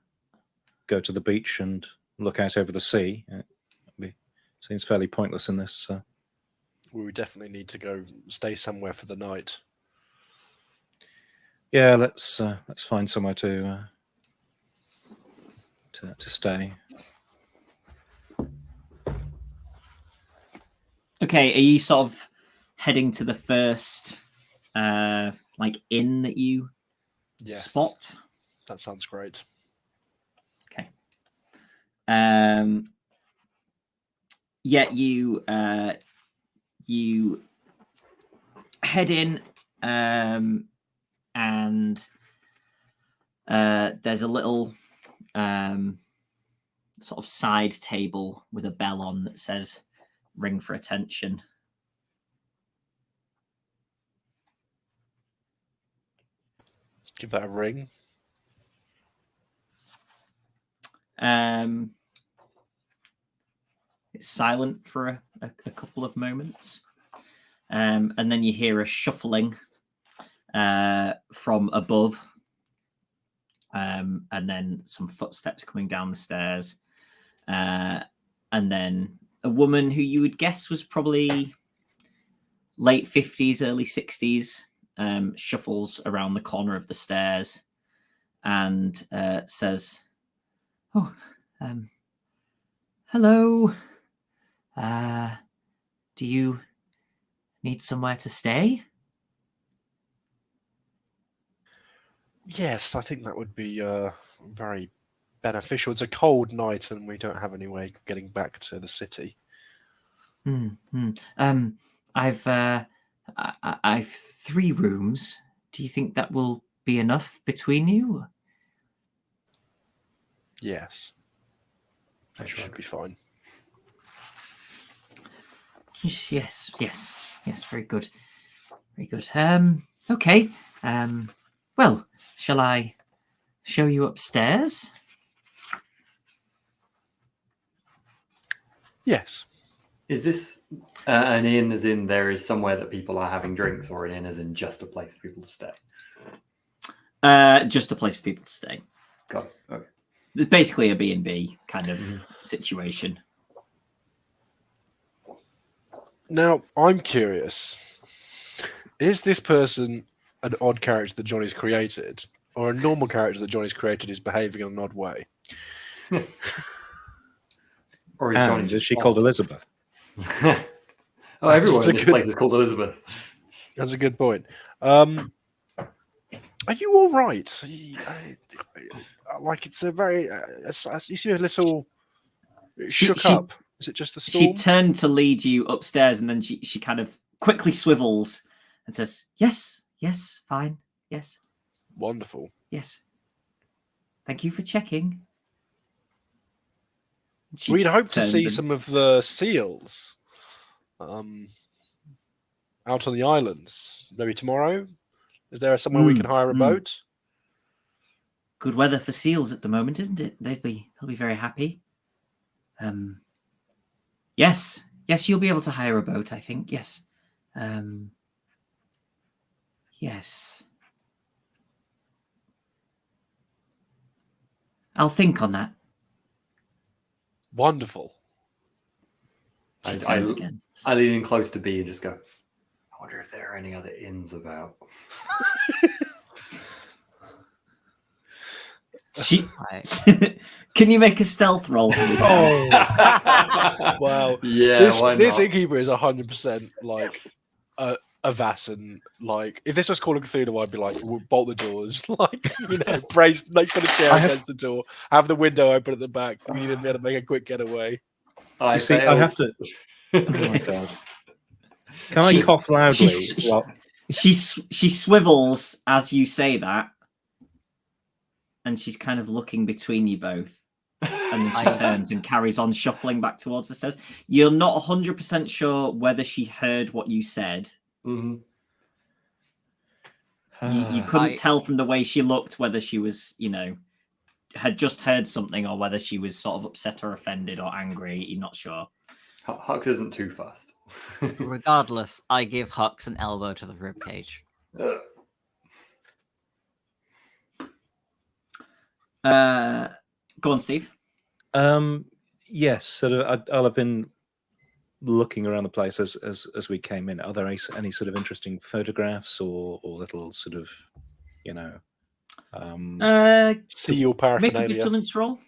go to the beach and look out over the sea. Seems fairly pointless in this. We would definitely need to go stay somewhere for the night. Yeah, let's find somewhere to stay. Okay, are you sort of heading to the first like inn that you spot? That sounds great. Okay. Yeah, you head in, and there's a little sort of side table with a bell on that says "Ring for attention." Give that a ring. It's silent for a couple of moments, and then you hear a shuffling from above, and then some footsteps coming down the stairs, and then a woman who you would guess was probably late 50s, early 60s, shuffles around the corner of the stairs and says, "Oh, hello. Do you need somewhere to stay?" Yes, I think that would be very beneficial. It's a cold night, and we don't have any way of getting back to the city. I've 3 rooms. Do you think that will be enough between you? Yes, that should be fine. Yes. Very good. Very good. Okay. Well, shall I show you upstairs? Yes. Is this an inn as in there is somewhere that people are having drinks, or an inn as in just a place for people to stay? Just a place for people to stay. Got it. Okay. It's basically a B&B kind of situation. Now, I'm curious. Is this person an odd character that Johnny's created, or a normal character that Johnny's created is behaving in an odd way? Or is Johnny And just is she called Elizabeth? Oh, everyone That's a in this good- place is called Elizabeth. That's a good point. Are you all right? Like, it's a very... you seem a little shook up. Is it just the storm? She turned to lead you upstairs, and then she kind of quickly swivels and says, "Yes, yes, fine, yes, Wonderful. yes. Thank you for checking." She We'd hope to turns see and- some of the seals out on the islands. Maybe tomorrow? Is there somewhere we can hire a boat? Good weather for seals at the moment, isn't it? They'll be very happy. Yes, you'll be able to hire a boat, I think. Yes. Yes. I'll think on that. Wonderful. She I turns again. lean in close to B and just go, I wonder if there are any other inns about. She can you make a stealth roll? For me? Wow. Yeah, why This not? innkeeper is 100% like a Vaesen. Like, if this was Call of Cthulhu, I'd be like, we'll bolt the doors, like, brace, like, put a chair against the door, have the window open at the back. We need to be able to make a quick getaway. You see, I have to. Oh my god! Can I cough loudly? She swivels as you say that, and she's kind of looking between you both. And then she turns and carries on shuffling back towards the stairs. You're not 100% sure whether she heard what you said. Mm-hmm. You couldn't tell from the way she looked whether she was, had just heard something or whether she was sort of upset or offended or angry. You're not sure. Hux isn't too fast. Regardless, I give Hux an elbow to the ribcage. Go on, Steve. Yes, sort of. I'll have been looking around the place as we came in. Are there any sort of interesting photographs or little sort of, seal Make a paraphernalia? vigilance roll.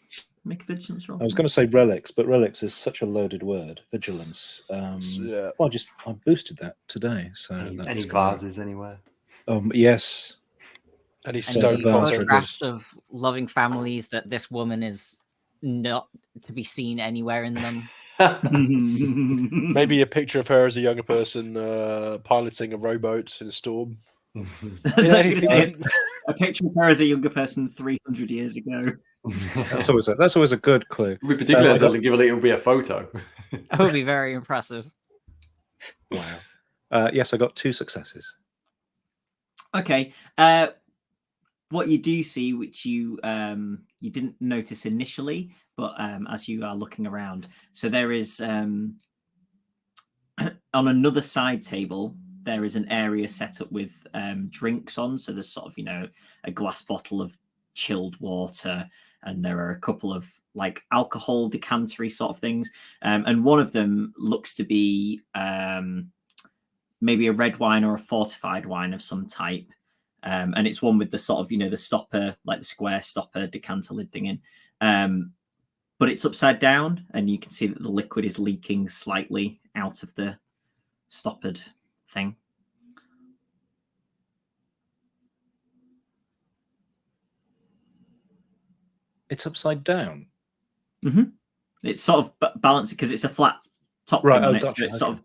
I was going to say relics, but relics is such a loaded word. Vigilance. Yeah. Well, I boosted that today. So Any vases anywhere? Yes. Any Any stone photographs pots? of loving families that this woman is not to be seen anywhere in them. Maybe a picture of her as a younger person piloting a rowboat in a storm. A picture of her as a younger person 300 years ago. That's always a good clue. We particularly given it will be a photo. That would be very impressive. Wow. Yes, I got 2 successes. Okay. What you do see, which you didn't notice initially, but as you are looking around, so there is on another side table, there is an area set up with drinks on. So there's sort of a glass bottle of chilled water, and there are a couple of like alcohol decantery sort of things, and one of them looks to be maybe a red wine or a fortified wine of some type. And it's one with the sort of, the stopper, like the square stopper decanter lid thing in. But it's upside down, and you can see that the liquid is leaking slightly out of the stoppered thing. It's upside down. Mm-hmm. It's sort of balancing because it's a flat top Right, thing on it. gotcha, So it's sort of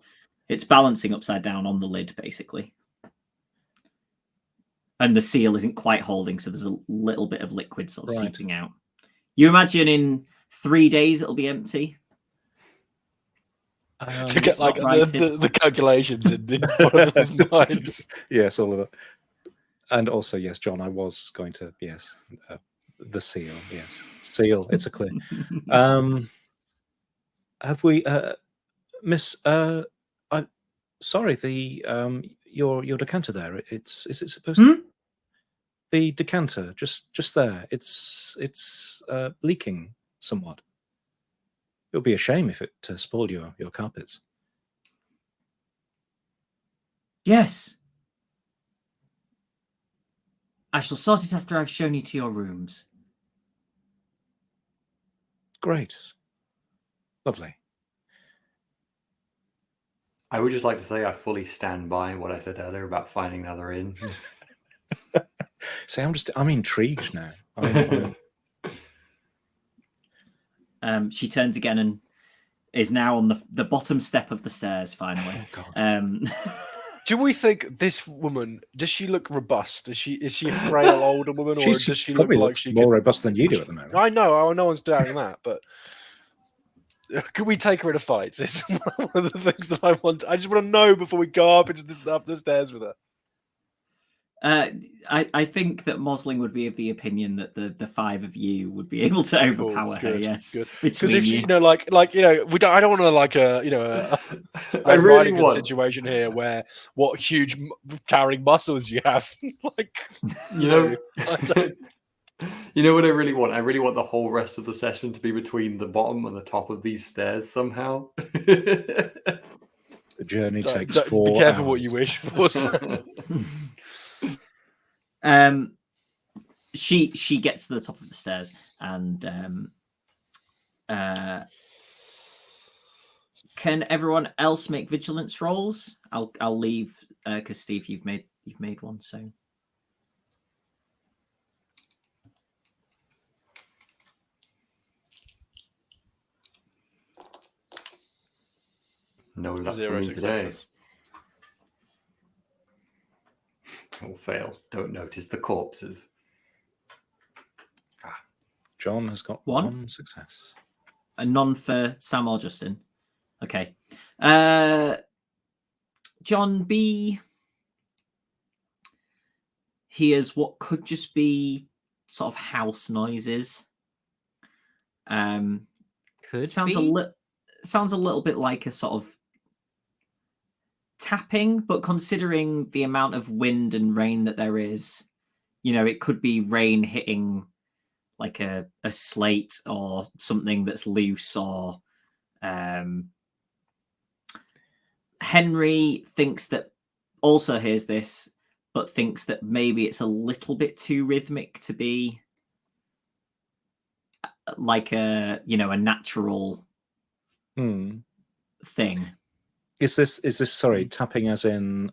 it's balancing upside down on the lid, basically. And the seal isn't quite holding, so there's a little bit of liquid sort of seeping out. You imagine in 3 days it'll be empty. To get like the calculations in one of his minds. Yes, all of that. And also, yes, John, I was going to, yes, the seal, yes. Seal, it's a clue. Have we, Miss, sorry, your decanter there, is it supposed to... The decanter, just there, it's leaking somewhat. It would be a shame if it spoiled your carpets. Yes. I shall sort it after I've shown you to your rooms. Great. Lovely. I would just like to say I fully stand by what I said earlier about finding another inn. See, I'm intrigued now. She turns again and is now on the bottom step of the stairs, finally. Oh, God. Do we think this woman, does she look robust? Is she a frail older woman, or does she look probably like looks she more could... robust than you do at the moment. I know, no one's doubting that, but could we take her in a fight? It's one of the things that I want. I just want to know before we go up the stairs with her. I think that Mosling would be of the opinion that the five of you would be able to overpower her. Yes, because if she, I don't want to I really good want situation here where what huge towering muscles you have, you know what I really want? I really want the whole rest of the session to be between the bottom and the top of these stairs somehow. The journey takes 4 Be careful hours. what you wish for. She gets to the top of the stairs and can everyone else make vigilance rolls? I'll leave because Steve, you've made one, so. No luck 0 for me today. successes. Or fail. Don't notice the corpses. John has got One? 1 success. A none for Sam or Justin. Okay. John B. hears what could just be sort of house noises. Sounds a little bit like a sort of tapping, but considering the amount of wind and rain that there is, it could be rain hitting like a slate or something that's loose, or Henry also hears this, but thinks that maybe it's a little bit too rhythmic to be like a natural thing. Is this sorry, tapping as in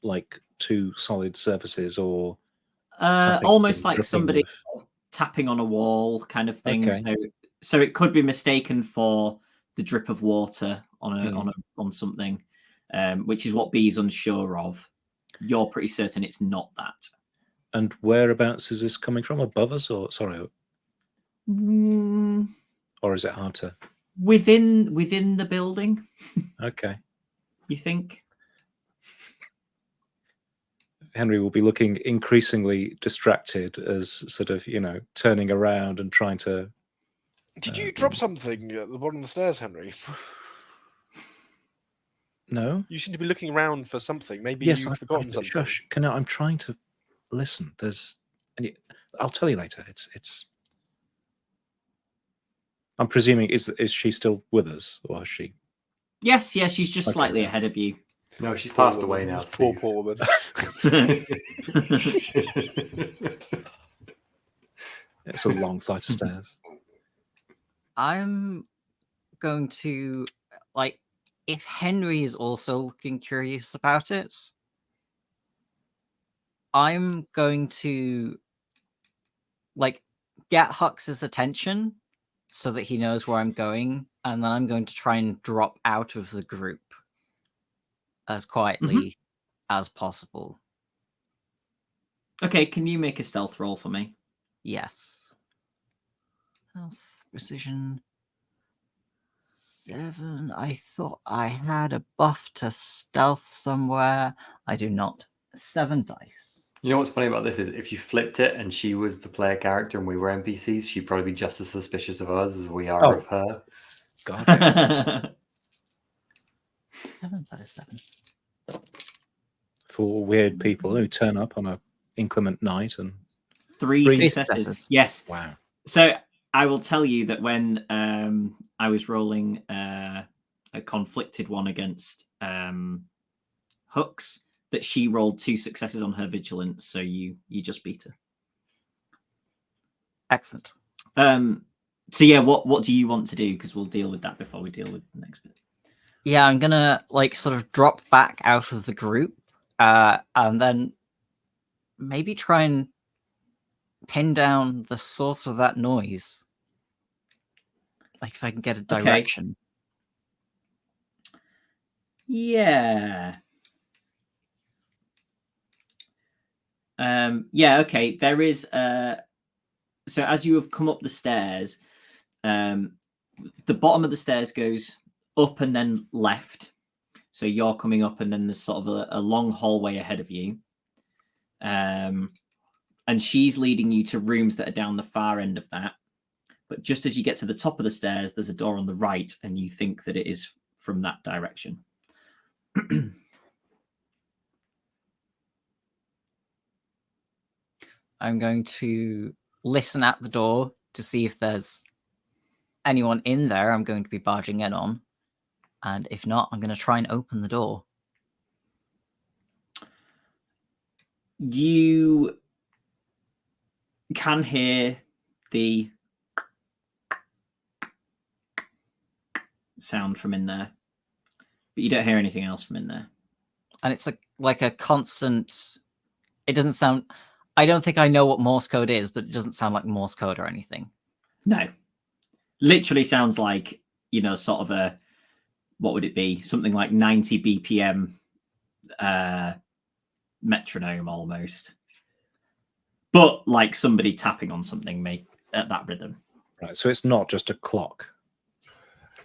like 2 solid surfaces, or almost like somebody of... tapping on a wall kind of thing? Okay. So it could be mistaken for the drip of water on something, which is what B's unsure of. You're pretty certain it's not that. And whereabouts is this coming from? Above us, or sorry, or is it hard to... Within the building? Okay. You think? Henry will be looking increasingly distracted as sort of, turning around and trying to... Did you drop something at the bottom of the stairs, Henry? No? You seem to be looking around for something. Maybe Yes, you've forgotten something. Shush. I'm trying to listen. I'll tell you later. It's... I'm presuming, is she still with us, or is she... Yes, she's just slightly ahead of you. No, she's passed away now. Poor woman. It's a long flight of stairs. I'm going to, if Henry is also looking curious about it, I'm going to, get Hux's attention so that he knows where I'm going, and then I'm going to try and drop out of the group as quietly as possible. Okay, can you make a stealth roll for me? Yes. Health, precision, 7. I thought I had a buff to stealth somewhere. I do not. 7 dice. You know what's funny about this is if you flipped it and she was the player character and we were NPCs, she'd probably be just as suspicious of us as we are of her. God, yes. 7 out of 7. For weird people who turn up on a inclement night and... 3 successes. Yes. Wow. So I will tell you that when I was rolling a conflicted one against Hooks, but she rolled 2 successes on her vigilance, so you just beat her. Excellent. So yeah, what do you want to do? Because we'll deal with that before we deal with the next bit. Yeah, I'm gonna like sort of drop back out of the group, and then maybe try and pin down the source of that noise. Like if I can get a direction. Yeah. Yeah, okay. There is so as you have come up the stairs, the bottom of the stairs goes up and then left. So you're coming up and then there's sort of a long hallway ahead of you. And she's leading you to rooms that are down the far end of that. But just as you get to the top of the stairs, there's a door on the right, and you think that it is from that direction. I'm going to listen at the door to see if there's anyone in there I'm going to be barging in on. And if not, I'm going to try and open the door. You can hear the sound from in there, but you don't hear anything else from in there. And it's like a constant... It doesn't sound... I don't think I know what Morse code is, but it doesn't sound like Morse code or anything. No. Literally sounds like, sort of a... What would it be? Something like 90 BPM metronome almost. But like somebody tapping on something at that rhythm. Right, so it's not just a clock.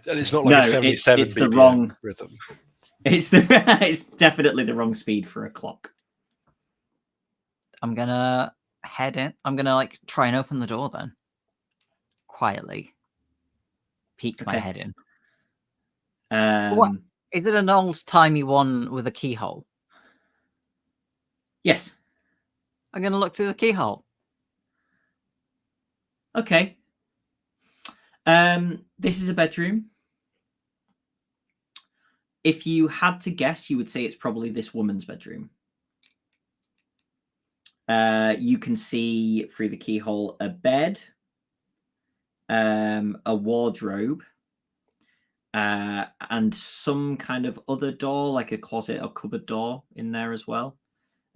And it's not like a 77 it's BPM the wrong rhythm. It's definitely the wrong speed for a clock. I'm gonna head in. I'm gonna like try and open the door then. Quietly. Peek my head in. What? Is it an old-timey one with a keyhole? Yes. I'm gonna look through the keyhole. Okay. This is a bedroom. If you had to guess, you would say it's probably this woman's bedroom. You can see through the keyhole a bed, a wardrobe, and some kind of other door, like a closet or cupboard door in there as well,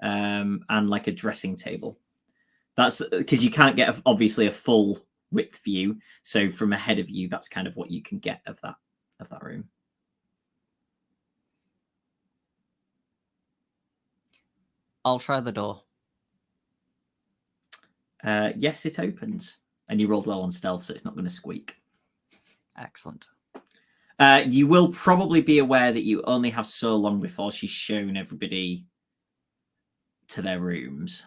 and like a dressing table. That's because you can't get obviously a full width view. So from ahead of you, that's kind of what you can get of that room. I'll try the door. Yes, it opens. And you rolled well on stealth, so it's not going to squeak. Excellent. You will probably be aware that you only have so long before she's shown everybody to their rooms.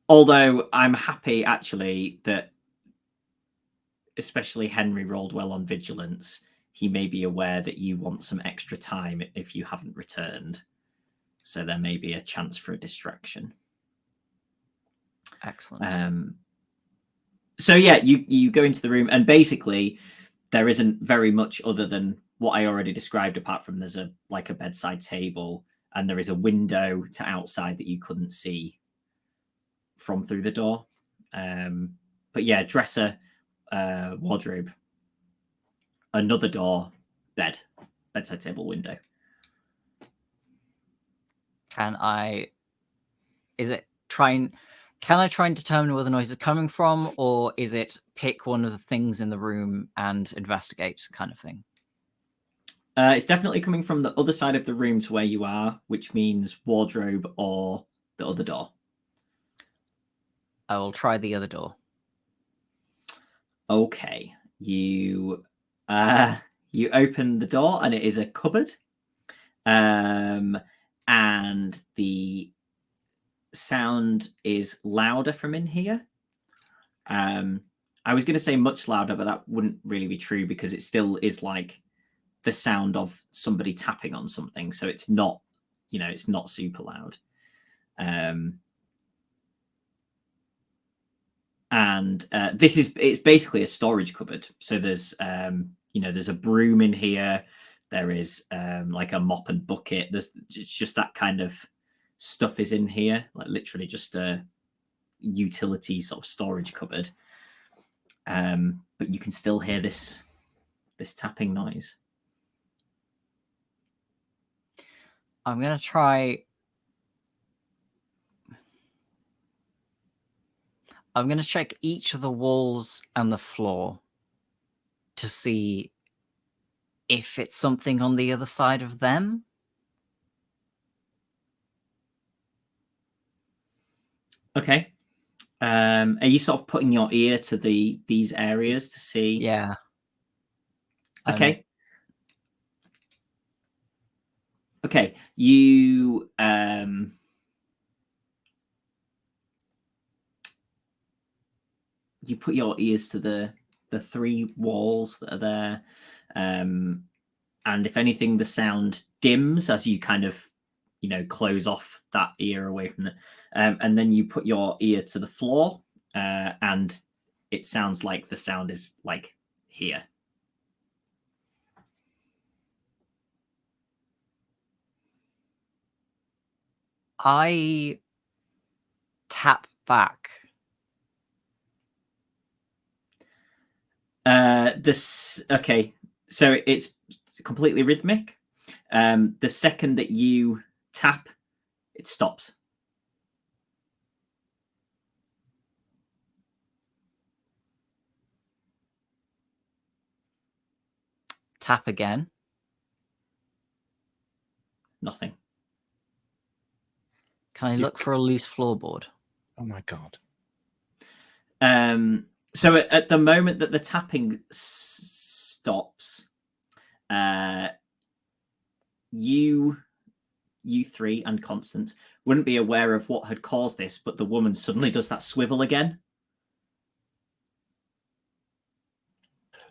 Although I'm happy, actually, that especially Henry rolled well on vigilance. He may be aware that you want some extra time if you haven't returned. So there may be a chance for a distraction. Excellent. So yeah, you go into the room, and basically there isn't very much other than what I already described, apart from there's a bedside table, and there is a window to outside that you couldn't see from through the door. But yeah, dresser, wardrobe, another door, bedside table, window. Can I try and determine where the noise is coming from, or is it pick one of the things in the room and investigate kind of thing? It's definitely coming from the other side of the room to where you are, which means wardrobe or the other door. I will try the other door. Okay, you open the door, and it is a cupboard, and the sound is louder from in here. I was going to say much louder, but that wouldn't really be true because it still is like the sound of somebody tapping on something. So it's not, it's not super loud. And it's basically a storage cupboard. So there's there's a broom in here. There is like a mop and bucket. There's just that kind of stuff is in here, like literally just a utility sort of storage cupboard. But you can still hear this tapping noise. I'm gonna try. I'm gonna check each of the walls and the floor to see if it's something on the other side of them. Okay. Are you sort of putting your ear to these areas to see? Yeah. Okay. Okay. You you put your ears to the 3 walls that are there, and if anything, the sound dims as you kind of close off that ear away from it, and then you put your ear to the floor, and it sounds like the sound is like here. I tap back. Okay, so it's completely rhythmic. The second that you tap, it stops. Tap again. Nothing. Can I look for a loose floorboard? Oh my god. So at the moment that the tapping stops, you 3 and Constance wouldn't be aware of what had caused this, but the woman suddenly does that swivel again.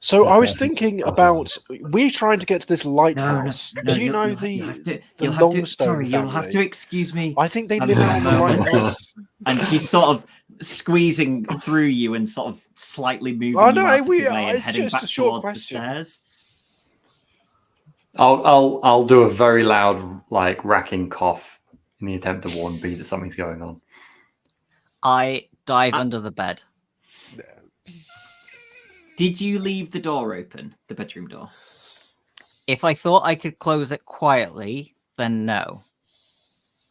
So I was thinking about we're trying to get to this lighthouse. No, Do you know the Longstone you'll have family? to excuse me. I think they live out on the lighthouse. And she's sort of squeezing through you and sort of slightly moving Oh, you no, out of the way and it's heading just back a short towards the question. stairs. I'll do a very loud, like, racking cough in the attempt to warn B that something's going on. I dive under the bed. Did you leave the door open, the bedroom door? If I thought I could close it quietly, then no.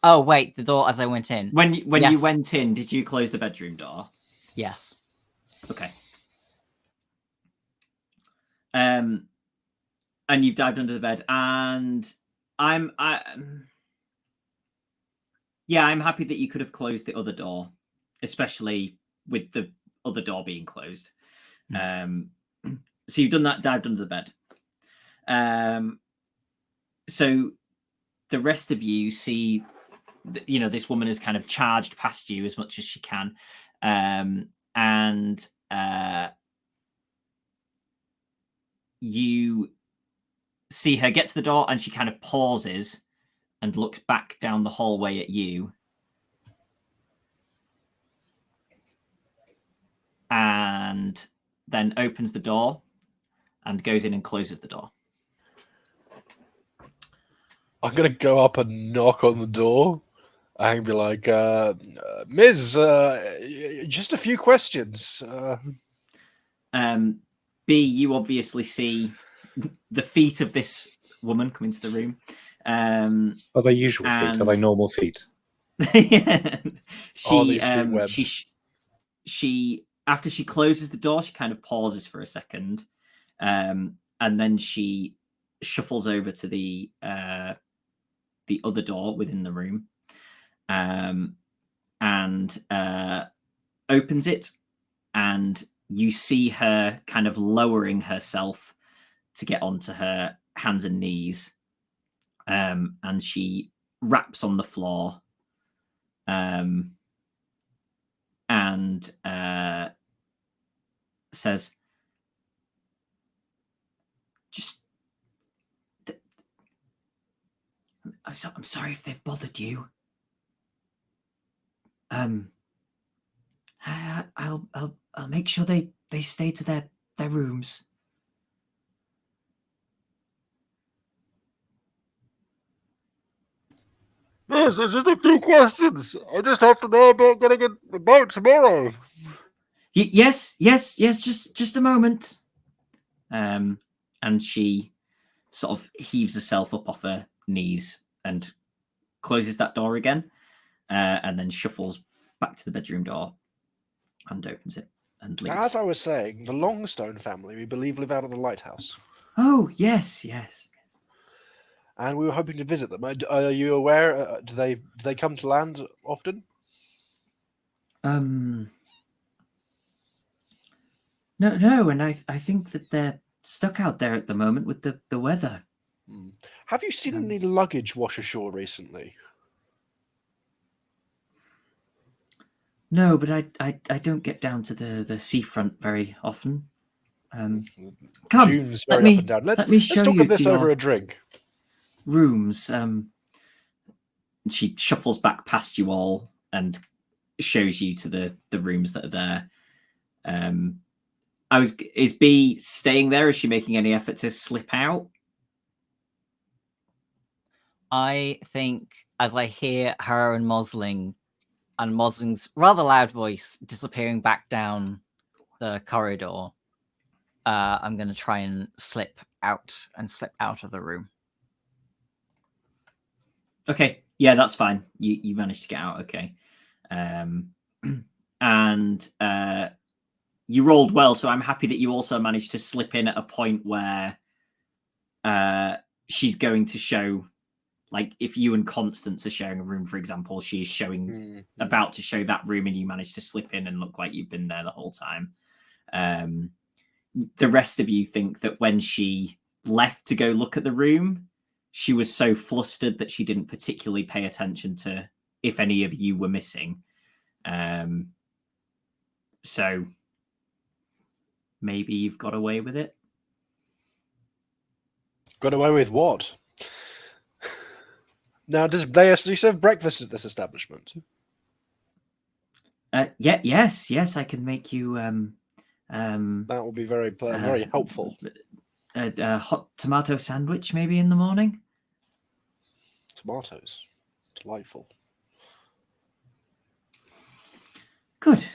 Oh wait, the door as I went in. When you Yes. went in, did you close the bedroom door? Yes. Okay. And you've dived under the bed, and I'm happy that you could have closed the other door, especially with the other door being closed. So you've done that, dived under the bed. So the rest of you see, this woman has kind of charged past you as much as she can, and you see her get to the door, and she kind of pauses and looks back down the hallway at you, and then opens the door and goes in and closes the door. I'm gonna go up and knock on the door and be like, Ms., just a few questions. B, you obviously see the feet of this woman come into the room. Are they usual feet? Are they normal feet? She after she closes the door, she kind of pauses for a second, and then she shuffles over to the other door within the room, and opens it, and you see her kind of lowering herself to get onto her hands and knees, and she raps on the floor, and says, "Just, I'm sorry if they've bothered you. I'll make sure they stay to their rooms." Yes, there's just a few questions. I just have to know about getting a boat tomorrow. Yes. Just a moment. And she sort of heaves herself up off her knees and closes that door again, and then shuffles back to the bedroom door and opens it and leaves. As I was saying, the Longstone family, we believe, live out of the lighthouse. Oh, yes. And we were hoping to visit them. Are you aware? Do they come to land often? No, and I think that they're stuck out there at the moment with the weather. Have you seen any luggage wash ashore recently? No, but I don't get down to the seafront very often. Come, June's let very up me and down. let Let's me show talk you of this to over your a drink. rooms. She shuffles back past you all and shows you to the rooms that are there. Is B staying there? Is she making any effort to slip out? I think as I hear her and Mosling's rather loud voice disappearing back down the corridor, I'm going to try and slip out of the room. Okay, yeah, that's fine. You managed to get out. Okay, and you rolled well, so I'm happy that you also managed to slip in at a point where she's going to show, like, if you and Constance are sharing a room, for example, she's showing about to show that room, and you managed to slip in and look like you've been there the whole time. The rest of you think that when she left to go look at the room, she was so flustered that she didn't particularly pay attention to if any of you were missing. So maybe you've got away with it. Got away with what? Now, do you serve breakfast at this establishment? Yes, I can make you That will be very helpful. a hot tomato sandwich maybe in the morning. Tomatoes, delightful. Good.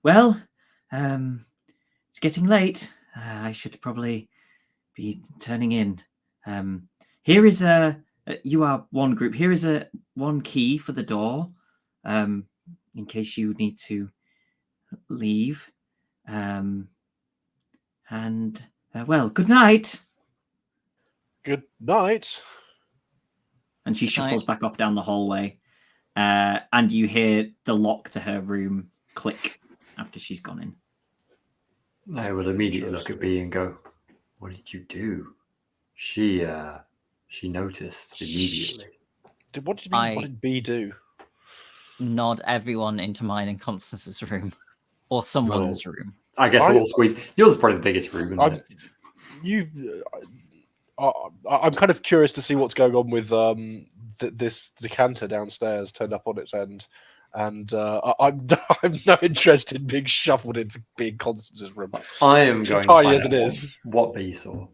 Well, it's getting late. I should probably be turning in. Here is you are one group. Here is one key for the door, in case you need to leave. And well, good night. Good night. And she shuffles back off down the hallway. And you hear the lock to her room click after she's gone in. I will immediately look at B and go, "What did you do?" She noticed immediately. What did B do? Nod everyone into mine and Constance's room, or someone's room. I guess we'll all squeeze. Yours is probably the biggest room, isn't it? I'm kind of curious to see what's going on with this decanter downstairs turned up on its end, and I'm no interest in being shuffled into being Constance's room. I am going tiny to as it is. What B saw.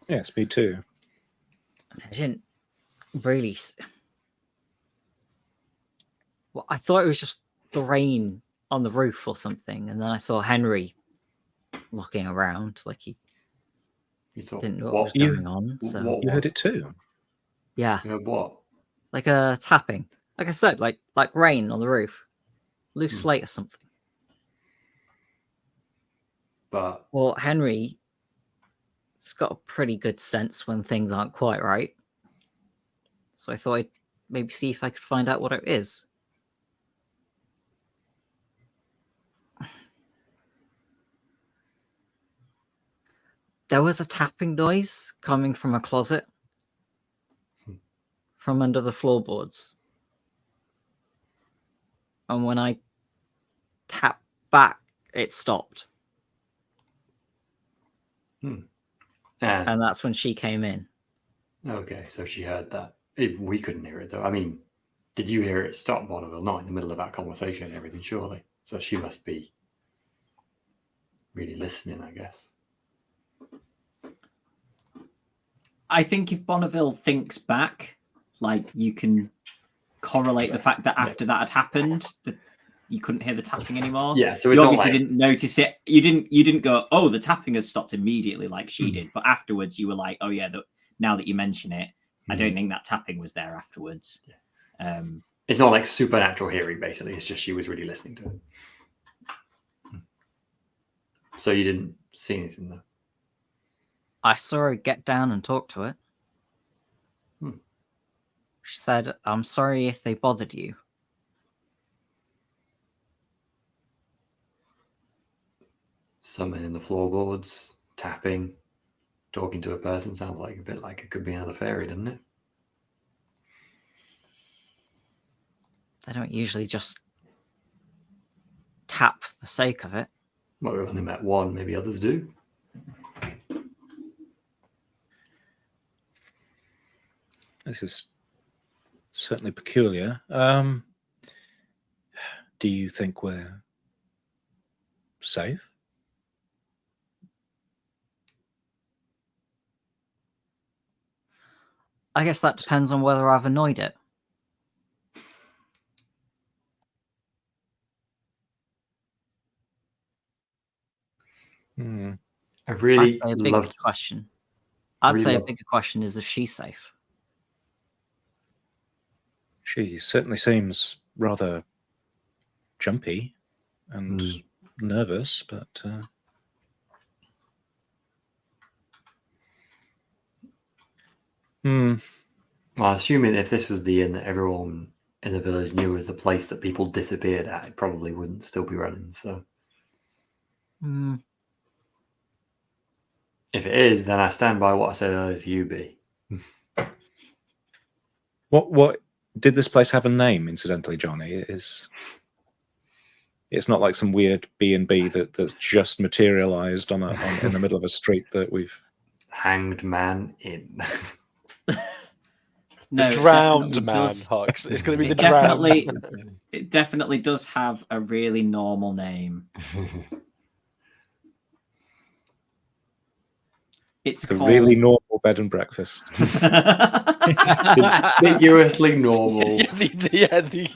Yes, me too. I didn't really. Well, I thought it was just the rain on the roof or something, and then I saw Henry looking around like he didn't know what was going on. So you heard it too. Yeah. You heard what? Like a tapping. Like I said, like rain on the roof. Loose slate or something. But well, Henry's got a pretty good sense when things aren't quite right. So I thought I'd maybe see if I could find out what it is. There was a tapping noise coming from a closet from under the floorboards. And when I tapped back, it stopped. And that's when she came in. Okay, so she heard that. If we couldn't hear it, though. I mean, did you hear it stop, Bonneville? Not in the middle of that conversation and everything, surely. So she must be really listening, I guess. I think if Bonneville thinks back, like you can correlate the fact that after that had happened, that you couldn't hear the tapping anymore. Yeah, so it's you not obviously like didn't notice it. You didn't go, oh, the tapping has stopped immediately like she did. But afterwards, you were like, oh yeah, now that you mention it, I don't think that tapping was there afterwards. it's not like supernatural hearing. Basically, it's just she was really listening to it. So you didn't see anything though. I saw her get down and talk to it. She said, "I'm sorry if they bothered you." Something in the floorboards, tapping, talking to a person sounds like a bit like it could be another fairy, doesn't it? They don't usually just tap for the sake of it. Well, we've only met one. Maybe others do. This is certainly peculiar. Do you think we're safe? I guess that depends on whether I've annoyed it. Hmm. I I'd really say a bigger loved. question. I'd really say a love- bigger question is if she's safe. She certainly seems rather jumpy and nervous, but Well, assuming if this was the inn that everyone in the village knew was the place that people disappeared at, it probably wouldn't still be running. So if it is, then I stand by what I said earlier to you, B. what did this place have a name? Incidentally, Johnny, it's not like some weird B&B that's just materialized in the middle of a street that we've. Hanged Man Inn. No, The it drowned definitely man, does- Hux. It's going to be the It drowned. it definitely does have a really normal name. It's The called really normal bed and breakfast. Conspicuously normal. the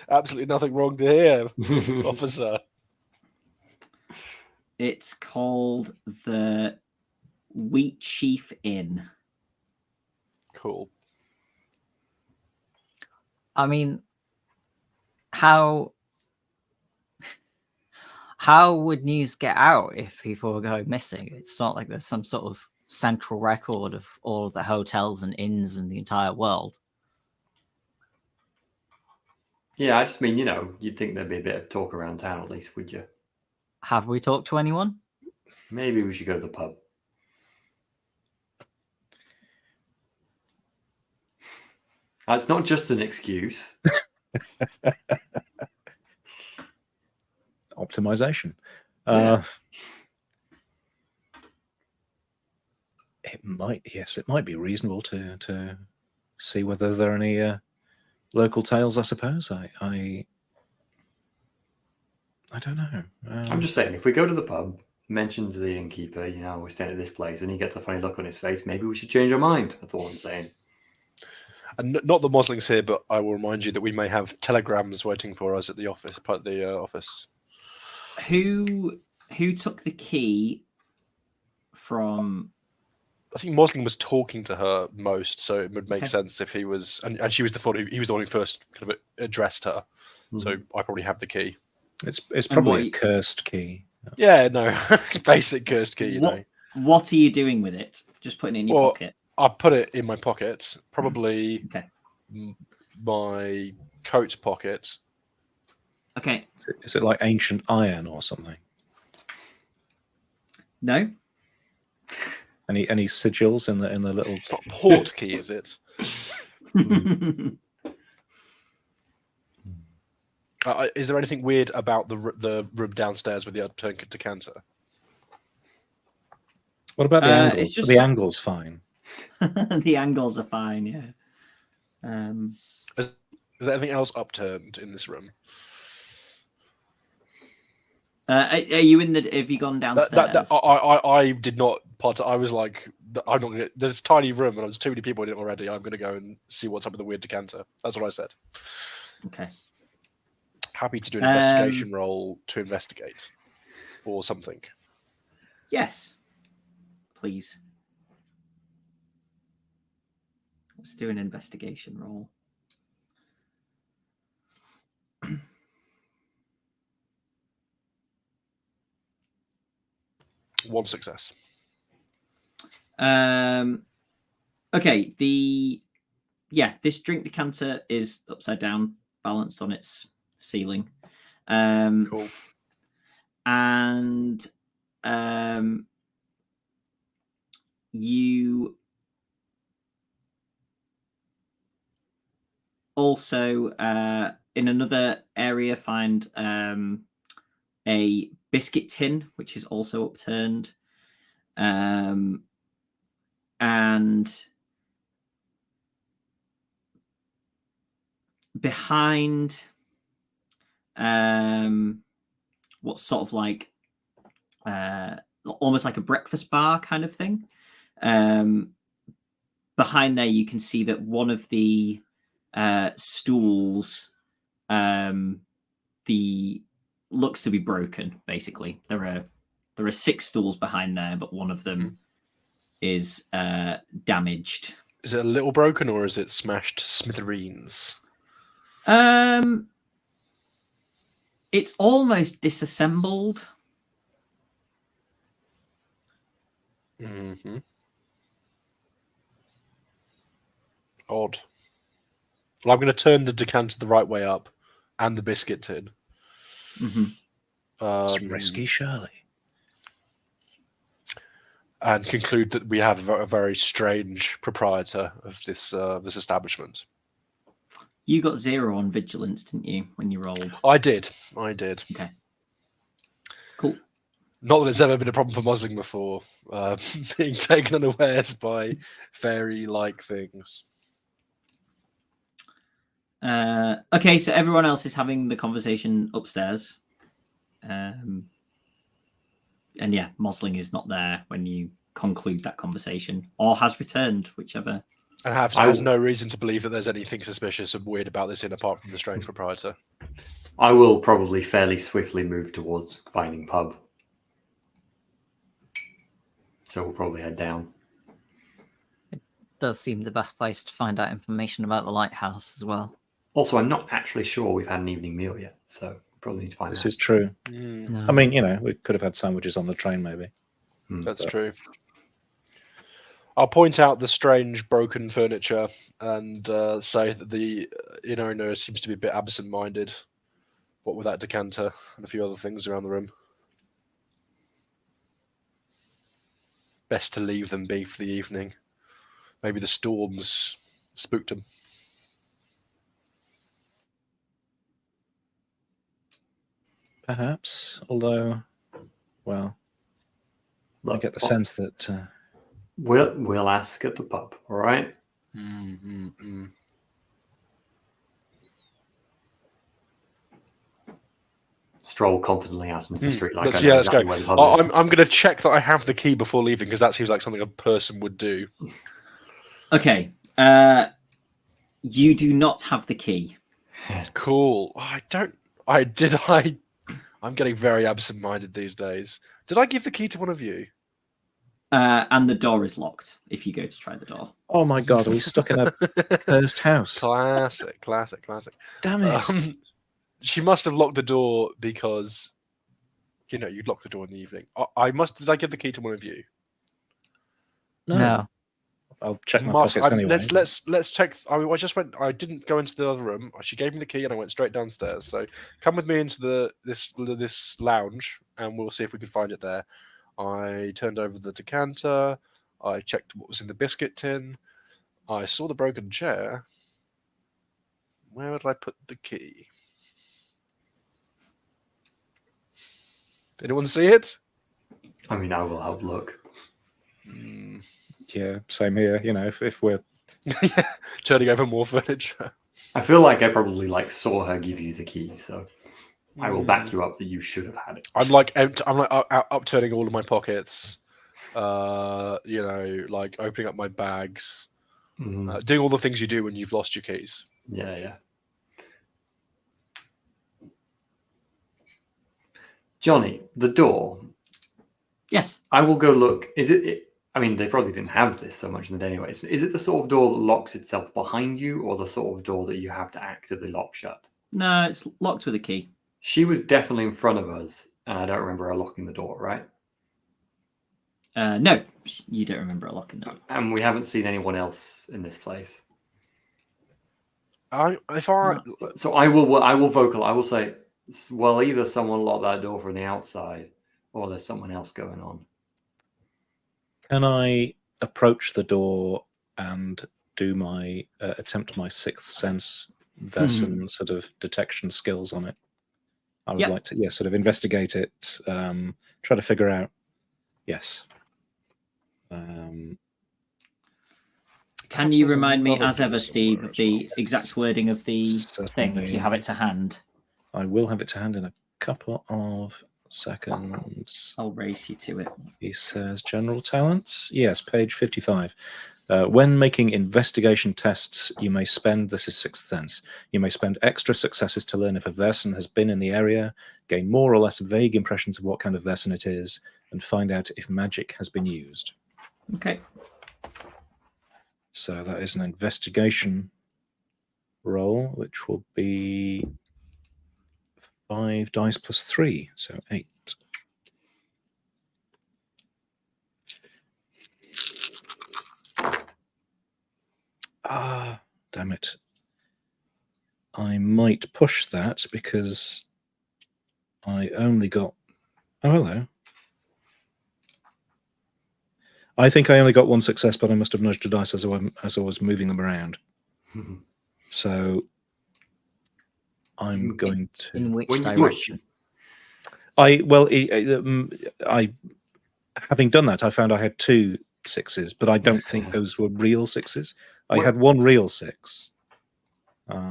absolutely nothing wrong to hear, officer. It's called the Wheat Chief Inn. Cool. I mean, how would news get out if people were going missing? It's not like there's some sort of central record of all of the hotels and inns in the entire world. Yeah, I just mean, you'd think there'd be a bit of talk around town at least, would you? Have we talked to anyone? Maybe we should go to the pub. That's not just an excuse. Optimization. Yeah. It might be reasonable to see whether there are any local tales. I suppose. I don't know. I'm just saying, if we go to the pub, mention to the innkeeper, we're staying at this place, and he gets a funny look on his face, maybe we should change our mind. That's all I'm saying. And not the Mosling's here, but I will remind you that we may have telegrams waiting for us at the office. Office. Who took the key from? I think Mosling was talking to her most, so it would make Okay. sense if he was, and she was he was the one who first kind of addressed her. So I probably have the key. It's probably a cursed key. Yeah, no, basic cursed key. What are you doing with it? Just putting it in your pocket. I put it in my pocket, probably my coat pocket. Okay. Is it like ancient iron or something? No. Any sigils in the little? It's not a port key, is it? Is there anything weird about the room downstairs with the upturned decanter? What about the angles? it's just- The angles fine. The angles are fine. Yeah. Is there anything else upturned in this room? Are you in the? Have you gone downstairs? I did not part. I was like I'm not gonna. There's a tiny room, and there's too many people in it already. I'm gonna go and see what's up with the weird decanter. That's what I said. Okay. Happy to do an investigation roll to investigate, or something. Yes. Please. Let's do an investigation roll. One success. Okay, this drink decanter is upside down, balanced on its ceiling. Cool. And you also in another area find a biscuit tin, which is also upturned. And behind what's sort of like almost like a breakfast bar kind of thing. Behind there, you can see that one of the stools looks to be broken. Basically, there are 6 stools behind there, but one of them is damaged. Is it a little broken or is it smashed to smithereens? It's almost disassembled. Mm-hmm. Odd. Well, I'm going to turn the decanter the right way up and the biscuit tin. Mm-hmm. It's risky, surely. And conclude that we have a very strange proprietor of this establishment. You got 0 on vigilance, didn't you, when you rolled? I did. Okay. Cool. Not that it's ever been a problem for Muslim before, being taken unawares by fairy-like things. Okay, so everyone else is having the conversation upstairs. And yeah, Mosling is not there when you conclude that conversation, or has returned, whichever. And has no reason to believe that there's anything suspicious and weird about this inn apart from the strange proprietor. I will probably fairly swiftly move towards finding pub. So we'll probably head down. It does seem the best place to find out information about the lighthouse as well. Also, I'm not actually sure we've had an evening meal yet, so probably need to find out. This is true. No. I mean, we could have had sandwiches on the train, maybe. That's true. I'll point out the strange broken furniture and say that the inn owner seems to be a bit absent-minded. What with that decanter and a few other things around the room. Best to leave them be for the evening. Maybe the storms spooked them. Perhaps, although, well, Look, I get the sense that... We'll ask at the pub, all right? Stroll confidently out into the street. Let's go. I'm going to check that I have the key before leaving because that seems like something a person would do. Okay. You do not have the key. Cool. I'm getting very absent-minded these days. Did I give the key to one of you? And the door is locked if you go to try the door. Oh my god, are we stuck in a cursed house? Classic. Damn it. She must have locked the door because, you'd lock the door in the evening. Did I give the key to one of you? No. I'll check my pockets anyway. Let's check. I didn't go into the other room. She gave me the key and I went straight downstairs. So come with me into this lounge and we'll see if we can find it there. I turned over the decanter. I checked what was in the biscuit tin. I saw the broken chair. Where did I put the key? Anyone see it? I mean, I will help look. Yeah, same here. If we're turning over more furniture. I feel like I probably saw her give you the key, so I will back you up that you should have had it. I'm upturning all of my pockets, You know, like opening up my bags, Mhm. doing all the things you do when you've lost your keys. Yeah. Johnny, the door. Yes. I will go look. Is it? I mean, they probably didn't have this so much in the day anyway. Is it the sort of door that locks itself behind you, or the sort of door that you have to actively lock shut? No, it's locked with a key. She was definitely in front of us, and I don't remember her locking the door, right? No, you don't remember a lock in there. And we haven't seen anyone else in this place. So I will vocal. I will say, well, either someone locked that door from the outside, or there's someone else going on. Can I approach the door and do my attempt my sixth sense Vaesen sort of detection skills on it? I would like to, sort of investigate it, try to figure out. Yes. Can you remind me, as ever, Steve, of the exact wording of the thing, if you have it to hand? I will have it to hand in a couple of seconds. I'll race you to it. He says general talents. Yes, page 55. When making investigation tests, you may spend, this is sixth sense, you may spend extra successes to learn if a Vaesen has been in the area, gain more or less vague impressions of what kind of Vaesen it is, and find out if magic has been used. Okay. So that is an investigation roll, which will be 5 dice plus 3, so 8. Ah, damn it. I might push that because I only got... Oh, hello. I think I only got one success, but I must have nudged a dice as I was moving them around. So I'm going to... In which When you direction? Having done that, I found I had 2 6s, but I don't think those were real 6s. I had 1 real 6.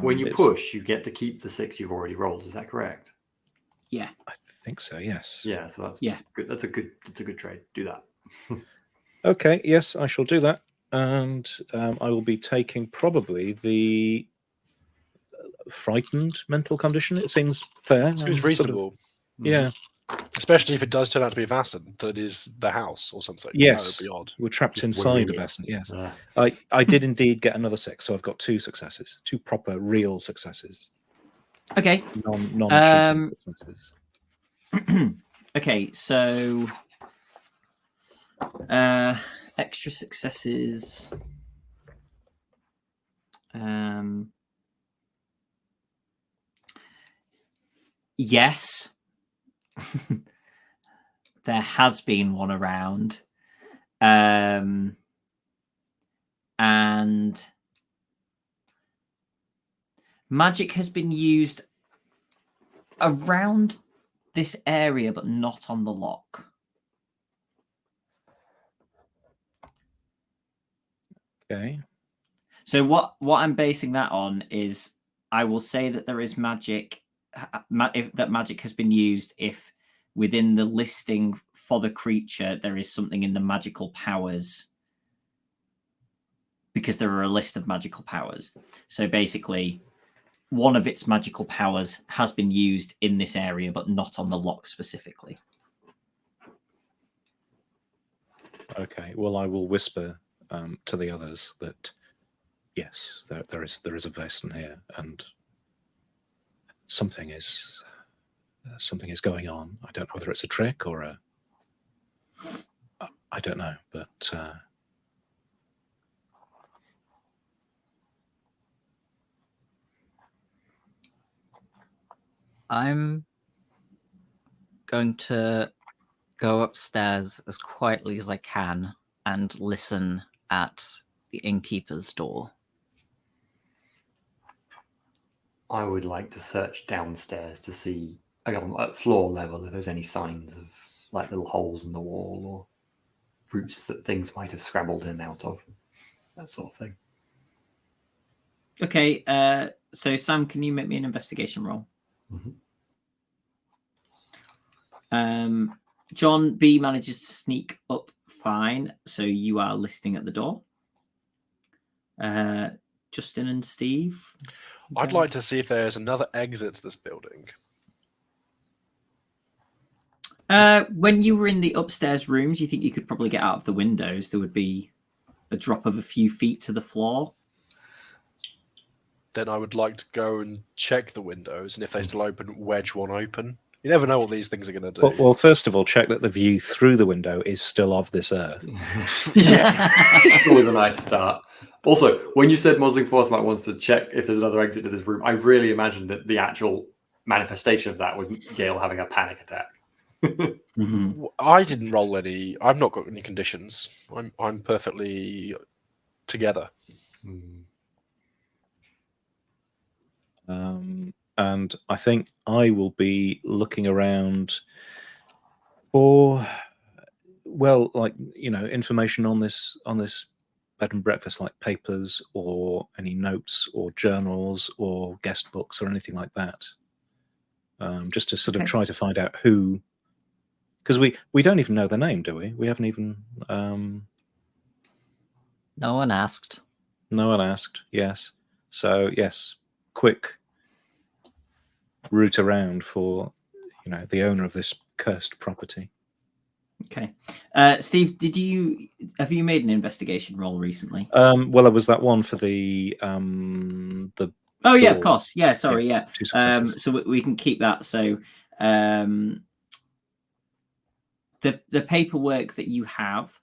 When you push, you get to keep the 6 you've already rolled. Is that correct? Yeah. I think so, yes. Yeah, so that's good. That's a good trade. Do that. Okay, yes, I shall do that. And I will be taking probably the frightened mental condition. It seems fair. Seems reasonable. Yeah. Especially if it does turn out to be a Vaesen that is the house or something. Yes. That would be odd. We're trapped Just inside a William. Vaesen, yes. I did indeed get another 6, so I've got 2 successes. 2 proper, real successes. Okay. Non-cheating successes. Okay, so extra successes. Yes. There has been one around. And magic has been used around this area, but not on the lock. Okay. So what I'm basing that on is I will say that there is magic, that magic has been used if within the listing for the creature there is something in the magical powers, because there are a list of magical powers. So basically, one of its magical powers has been used in this area, but not on the lock specifically. Okay. Well, I will whisper to the others that yes, there is a Vaesen here, and something is going on. I don't know whether it's a trick or a... I don't know, but I'm going to go upstairs as quietly as I can and listen at the innkeeper's door. I would like to search downstairs to see, again, at floor level, if there's any signs of like little holes in the wall or routes that things might have scrabbled in and out of, that sort of thing. Okay, so Sam, can you make me an investigation roll? Mm-hmm. John B manages to sneak up fine. So you are listening at the door. Justin and Steve. I'd like to see if there's another exit to this building. When you were in the upstairs rooms, you think you could probably get out of the windows? There would be a drop of a few feet to the floor. Then I would like to go and check the windows, and if they still open, wedge one open. You never know what these things are going to do. Well, first of all, check that the view through the window is still of this earth. Yeah. Always a nice start. Also, when you said Mosley Force might wants to check if there's another exit to this room, I really imagined that the actual manifestation of that was Gale having a panic attack. Mm-hmm. I didn't roll any. I've not got any conditions. I'm perfectly together. And I think I will be looking around for, well, like, you know, information on this bed and breakfast, like papers or any notes or journals or guest books or anything like that. Just to sort of try to find out who, because we don't even know their name, do we? We haven't even. No one asked. No one asked. Yes. So yes, quick route around for, you know, the owner of this cursed property. Okay. Steve, have you made an investigation roll recently? Well, it was that one for the Oh yeah, of door. course. Yeah, sorry, yeah. 2 successes. So we can keep that. So the paperwork that you have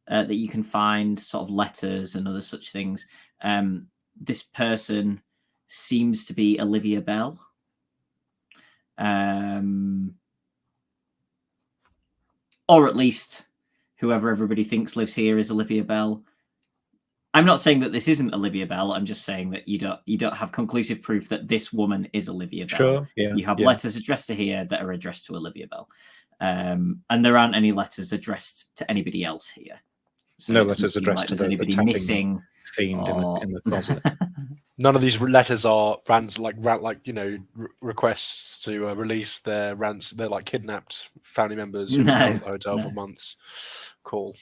that you can find, sort of letters and other such things, this person seems to be Olivia Bell. Or at least whoever everybody thinks lives here is Olivia Bell. I'm not saying that this isn't Olivia Bell. I'm just saying that you don't have conclusive proof that this woman is Olivia Bell. Sure, yeah. You have letters addressed to here that are addressed to Olivia Bell. And there aren't any letters addressed to anybody else here. So No it doesn't letters seem addressed like to there's the anybody tapping missing. fiend in the closet. None of these letters are requests to release their they're like kidnapped family members who've been held at the hotel for months. Cool.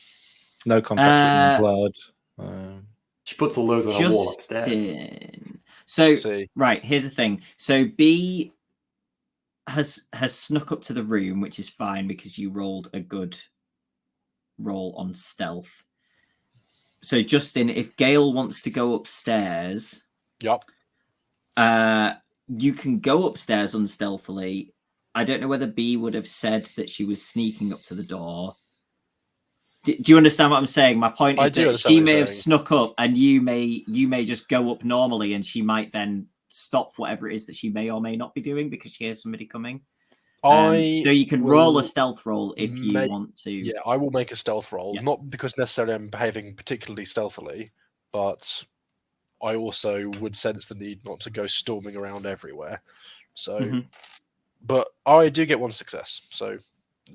No contracts written in blood. She puts all those on a wall upstairs. So See. right, here's the thing. So B has snuck up to the room, which is fine because you rolled a good roll on stealth. So Justin, if Gale wants to go upstairs, Yep. You can go upstairs unstealthily. I don't know whether B would have said that she was sneaking up to the door. Do you understand what I'm saying? My point is that she may have snuck up, and you may just go up normally, and she might then stop whatever it is that she may or may not be doing because she hears somebody coming. So you can roll a stealth roll if you want to. Yeah, I will make a stealth roll, Yeah. not because necessarily I'm behaving particularly stealthily, but I also would sense the need not to go storming around everywhere. So, but I do get one success. So,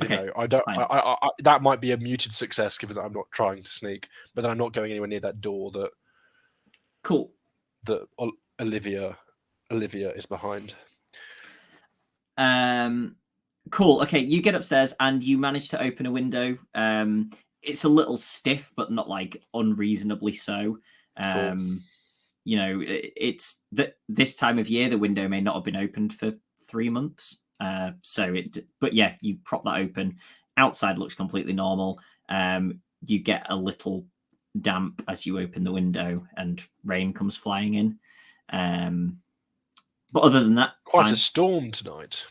you know, I don't. I that might be a muted success given that I'm not trying to sneak, but then I'm not going anywhere near that door that. Cool. That Olivia is behind. Cool. Okay, you get upstairs and you manage to open a window. It's a little stiff, but not like unreasonably so. Cool. You know, it's that this time of year the window may not have been opened for 3 months. But yeah, you prop that open. Outside looks completely normal. You get a little damp as you open the window, and rain comes flying in. But other than that, quite a storm tonight.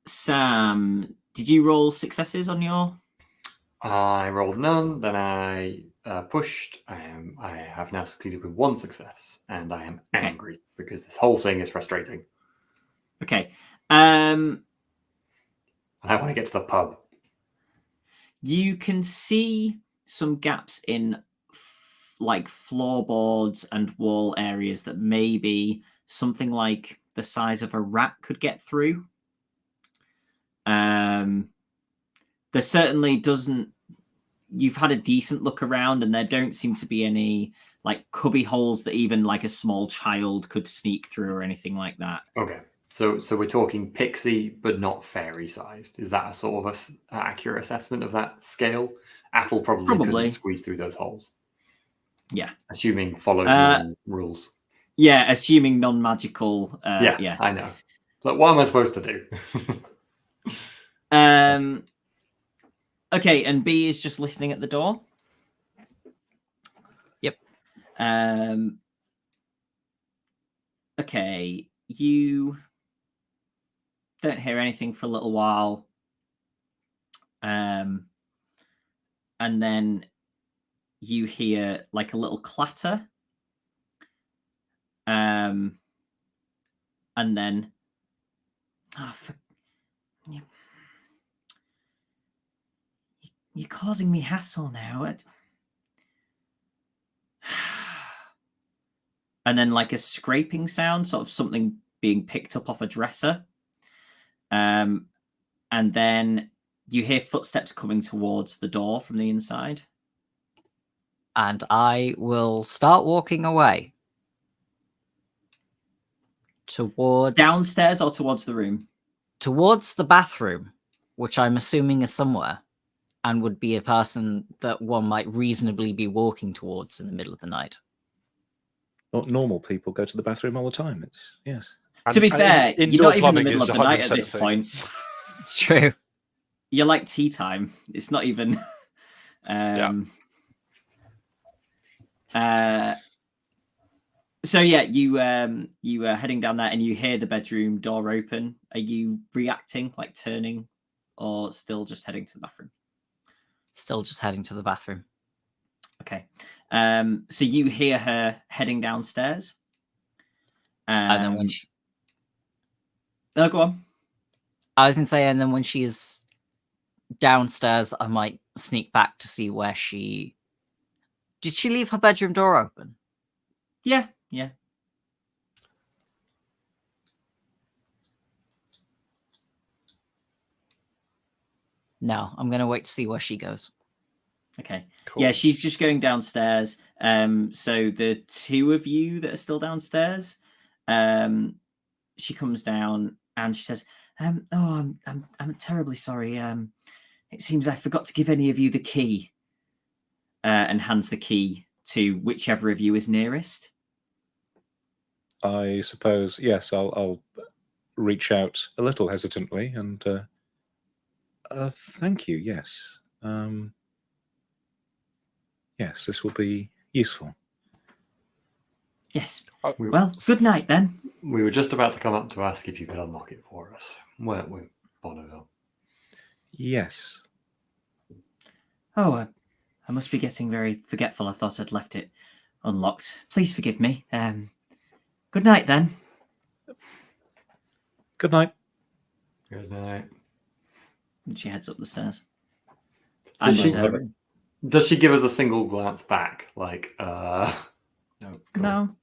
Sam, did you roll successes on your? I rolled none. Then I pushed. I have now succeeded with 1 success, and I am angry because this whole thing is frustrating. Okay. And I want to get to the pub. You can see some gaps in like floorboards and wall areas that maybe something like the size of a rat could get through. There certainly doesn't. You've had a decent look around, and there don't seem to be any like cubby holes that even like a small child could sneak through or anything like that. Okay, So we're talking pixie, but not fairy sized. Is that a sort of accurate assessment of that scale? Apple probably couldn't squeeze through those holes. Yeah. Assuming followed normal rules. Yeah, assuming non-magical. Yeah, I know. But what am I supposed to do? Okay, and B is just listening at the door. Yep. Okay, you don't hear anything for a little while. And then you hear like a little clatter. And then you're causing me hassle now. And then like a scraping sound, sort of something being picked up off a dresser. And then you hear footsteps coming towards the door from the inside. And I will start walking away. Towards... Downstairs or towards the room? Towards the bathroom, which I'm assuming is somewhere, and would be a person that one might reasonably be walking towards in the middle of the night. Not normal people go to the bathroom all the time. Yes. To be fair, you're not even in the middle of the night at this point. It's true. You're like tea time. It's not even. So yeah, you are heading down there, and you hear the bedroom door open. Are you reacting, like turning, or still just heading to the bathroom? Still just heading to the bathroom. Okay. So you hear her heading downstairs. And then when she... No, go on. I was going to say, and then when she is downstairs, I might sneak back to see where she... Did she leave her bedroom door open? Yeah. No, I'm going to wait to see where she goes. Okay. Cool. Yeah, she's just going downstairs. So the two of you that are still downstairs, she comes down and she says, "Oh, I'm terribly sorry. It seems I forgot to give any of you the key." And hands the key to whichever of you is nearest. I suppose, yes, I'll reach out a little hesitantly and thank you, yes. Yes, this will be useful. Yes. Well, good night then. We were just about to come up to ask if you could unlock it for us, weren't we, Bonneville? Yes. Oh, I must be getting very forgetful. I thought I'd left it unlocked. Please forgive me. Good night then. Good night. Good night. And she heads up the stairs. Does she give us a single glance back? Like, No.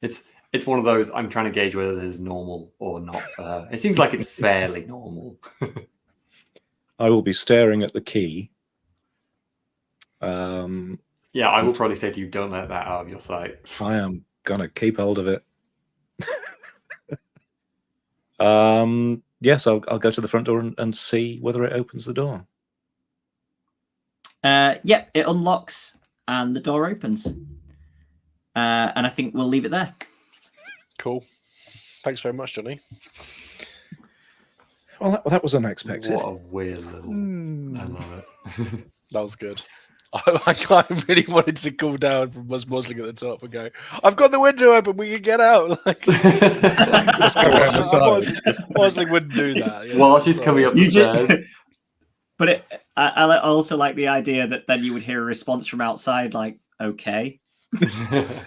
It's one of those, I'm trying to gauge whether this is normal or not for her. It seems like it's fairly normal. I will be staring at the key. Yeah, I will probably say to you, don't let that out of your sight. I am gonna keep hold of it. Yes, I'll go to the front door and see whether it opens the door. Yeah, it unlocks and the door opens. And I think we'll leave it there. Cool. Thanks very much, Jonny. Well, that was unexpected. What a weird little... I love it. That was good. I really wanted to cool down from us muzzling at the top and go, I've got the window open, we can get out. Like, Let's go around the side. Muzzling wouldn't do that. While she's coming up the stairs. But I also like the idea that then you would hear a response from outside, like, okay.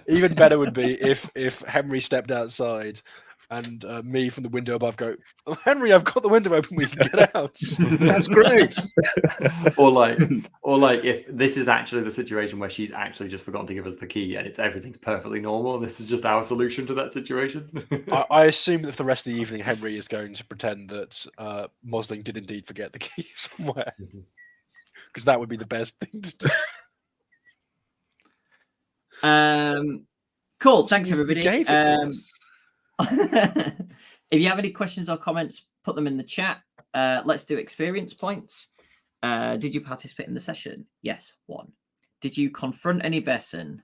Even better would be if Henry stepped outside and me from the window above go, oh, Henry, I've got the window open, we can get out. That's great. or like if this is actually the situation where she's actually just forgotten to give us the key and everything's perfectly normal, and this is just our solution to that situation. I assume that for the rest of the evening, Henry is going to pretend that Mosling did indeed forget the key somewhere, because that would be the best thing to do. Cool. Thanks, everybody. You gave it to us. If you have any questions or comments, put them in the chat. Let's do experience points. Did you participate in the session? Yes, 1. Did you confront any Vaesen?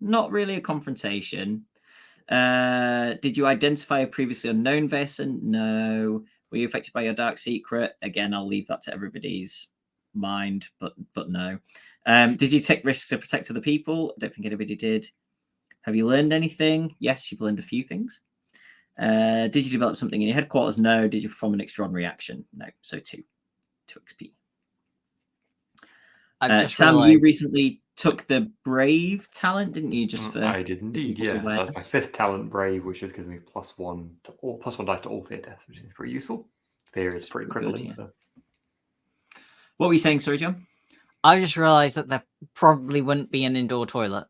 Not really a confrontation. Did you identify a previously unknown Vaesen? No. Were you affected by your dark secret? Again, I'll leave that to everybody's mind, but no. Did you take risks to protect other people? I don't think anybody did. Have you learned anything? Yes, you've learned a few things. Did you develop something in your headquarters? No. Did you perform an extraordinary action? No. So 2 XP. Sam, realized... you recently took the Brave talent, didn't you? Just for I did indeed, yeah. So that's my 5th talent, Brave, which just gives me +1 to all, +1 dice to all fear tests, which is pretty useful. Fear is pretty crippling. Good, yeah. So. What were you saying, sorry, John? I just realized that there probably wouldn't be an indoor toilet,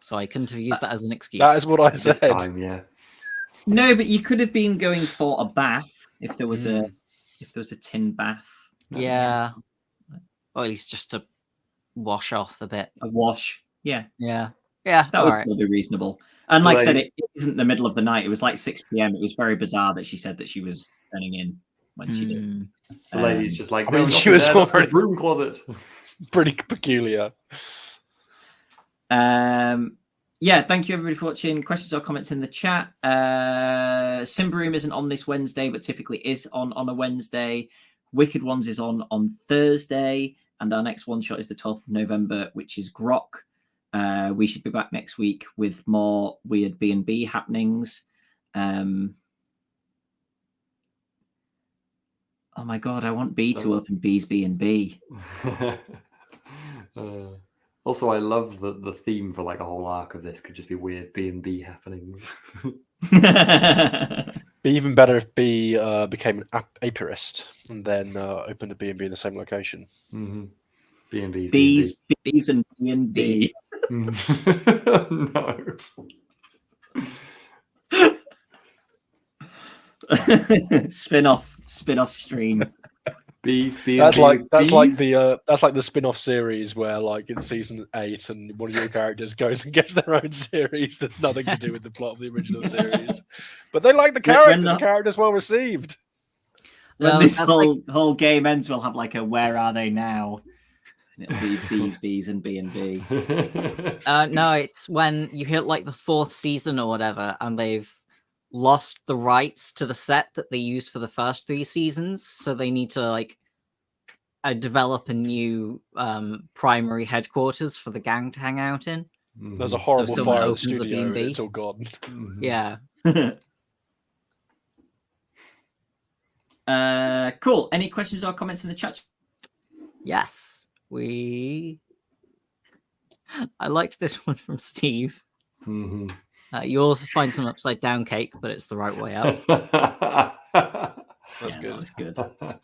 so I couldn't have used that as an excuse. That is what I said. This time, yeah. No, but you could have been going for a bath if there was a tin bath. Yeah. Or at least just to wash off a bit. A wash. Yeah. Yeah. That would right. still be reasonable. And like I said, it isn't the middle of the night. It was like 6 p.m. It was very bizarre that she said that she was turning in when she did. The lady's just like, I mean, no, she was already room closet. Pretty peculiar. Yeah, thank you everybody for watching. Questions or comments in the chat. Simbaroom isn't on this Wednesday, but typically is on a Wednesday. Wicked Ones is on Thursday, and our next one shot is the 12th of November, which is Grok. We should be back next week with more weird B&B happenings. Oh my god, I want B to open B's B&B. Also, I love the theme for like a whole arc of this could just be weird B&B happenings. Be even better if B became an apiarist and then opened a B&B in the same location. Mm-hmm. B&B's B's and B&B. No. Spin-off stream. That's like the spin-off series where like in season 8 and one of your characters goes and gets their own series that's nothing to do with the plot of the original series, but they like the character. The character's well received. When this whole game ends, we'll have like a "Where Are They Now?" And it'll be B's and B&B. No, it's when you hit like the 4th season or whatever, and they've lost the rights to the set that they used for the first 3 seasons, so they need to like develop a new primary headquarters for the gang to hang out in. There's a horrible fire in the studio and it's all gone. Yeah. Cool. Any questions or comments in the chat? Yes. I liked this one from Steve. Mm-hmm. You also find some upside down cake, but it's the right way up. That's good. That's good.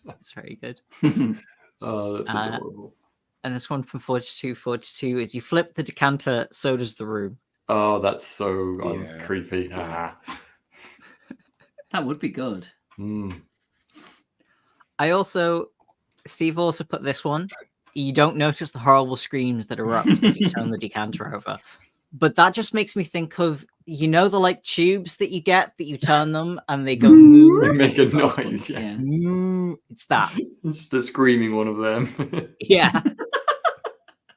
It's very good. Oh, that's adorable. And this one from 4242 is you flip the decanter, so does the room. Oh, that's so creepy. That would be good. Steve also put this one. You don't notice the horrible screams that erupt as you turn the decanter over. But that just makes me think of, the like tubes that you get that you turn them and they go moo. They make a noise. Yeah. It's that. It's the screaming one of them. Yeah.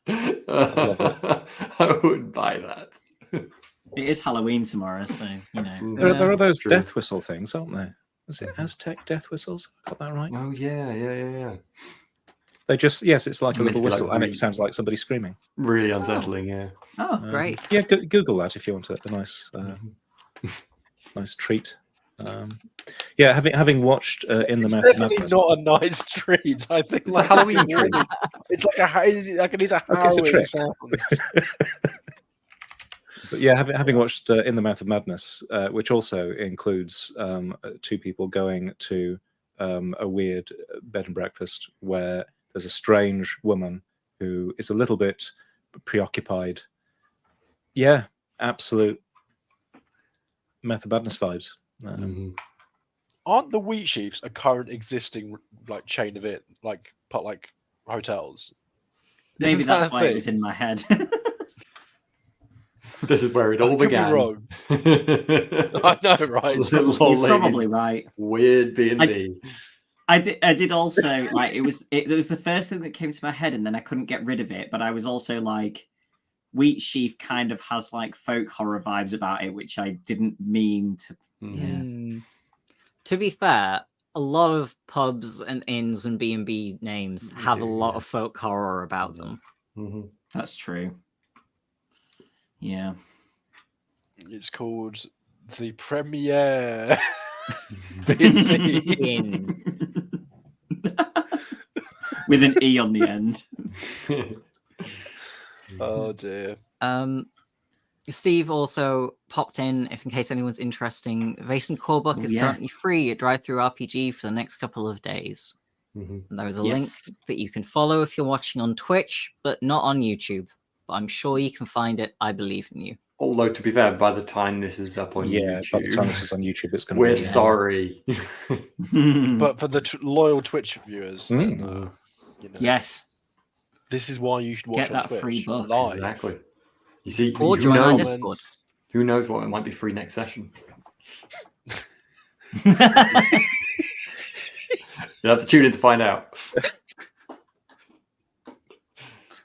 I would buy that. It is Halloween tomorrow, so you know. There are those death whistle things, aren't there? Is it Aztec death whistles? Got that right? Oh yeah. They just it's like a little whistle, like and it sounds like somebody screaming. Really unsettling, yeah. Oh, great. Yeah, Google that if you want a nice, nice treat. Having watched In the Mouth of Madness. It's definitely not a nice treat. I think like Halloween treat. It's like it is a Halloween trick. sound. But yeah, having watched In the Mouth of Madness, which also includes 2 people going to a weird bed and breakfast where there's a strange woman who is a little bit preoccupied. Yeah, absolute Mouth of Madness vibes. Aren't the Wheat Sheafs a current existing like chain of it, like hotels? Maybe that's why it was in my head. This is where it all could be began. wrong. I know, right? Little old You're probably lady's right. weird B&B. I did also like it was the first thing that came to my head, and then I couldn't get rid of it. But I was also like, Wheat Sheaf kind of has like folk horror vibes about it, which I didn't mean to. Yeah. To be fair, a lot of pubs and inns and B&B names have a lot of folk horror about them. That's true. Yeah. It's called the Premiere B&B. In With an E on the end. Oh dear. Steve also popped in case anyone's interesting. Vaesen Core Book is currently free at Drive-Thru RPG for the next couple of days. And there's a link that you can follow if you're watching on Twitch, but not on YouTube. But I'm sure you can find it. I believe in you. Although, to be fair, by the time this is up on YouTube, by the time this is on YouTube, it's going to we're be. sorry. But for the loyal Twitch viewers, then, you know, Yes. this is why you should watch Get on that Twitch free book. live. Exactly. You see, Or who join our knows? Discord. Who knows what it might be free next session? You'll have to tune in to find out.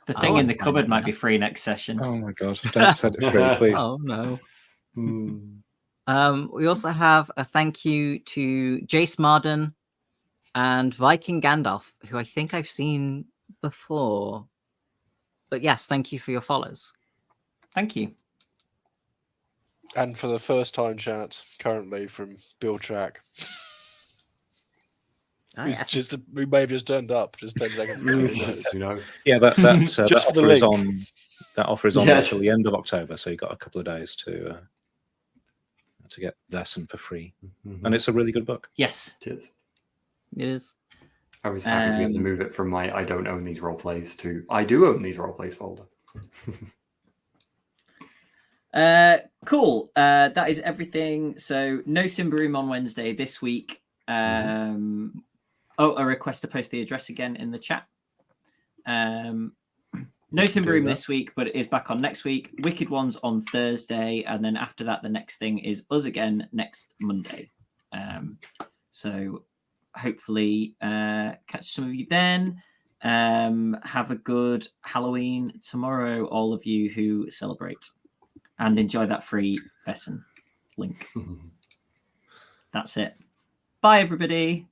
The thing in the cupboard might be free next session. Oh my god! Don't set it free, please. Oh no. We also have a thank you to Jace Marden and Viking Gandalf, who I think I've seen before. But yes, thank you for your follows. Thank you. And for the first time chat currently from Bill Track. Oh, Who's yes. who may have just turned up just 10 seconds ago. Who knows? Yeah, that Just for the offer is link. on. That offer is on until the end of October, so you've got a couple of days to get Vaesen for free, and it's a really good book. Yes, Cheers. It is. I was happy to be able to move it from my I don't own these role plays to I do own these role plays folder. Cool. That is everything. So no Simbaroom on Wednesday this week. A request to post the address again in the chat. No Simbaroom this week, but it is back on next week. Wicked Ones on Thursday, and then after that, the next thing is us again next Monday. So hopefully catch some of you then. Have a good Halloween tomorrow, all of you who celebrate, and enjoy that free Vaesen link. That's it. Bye, everybody.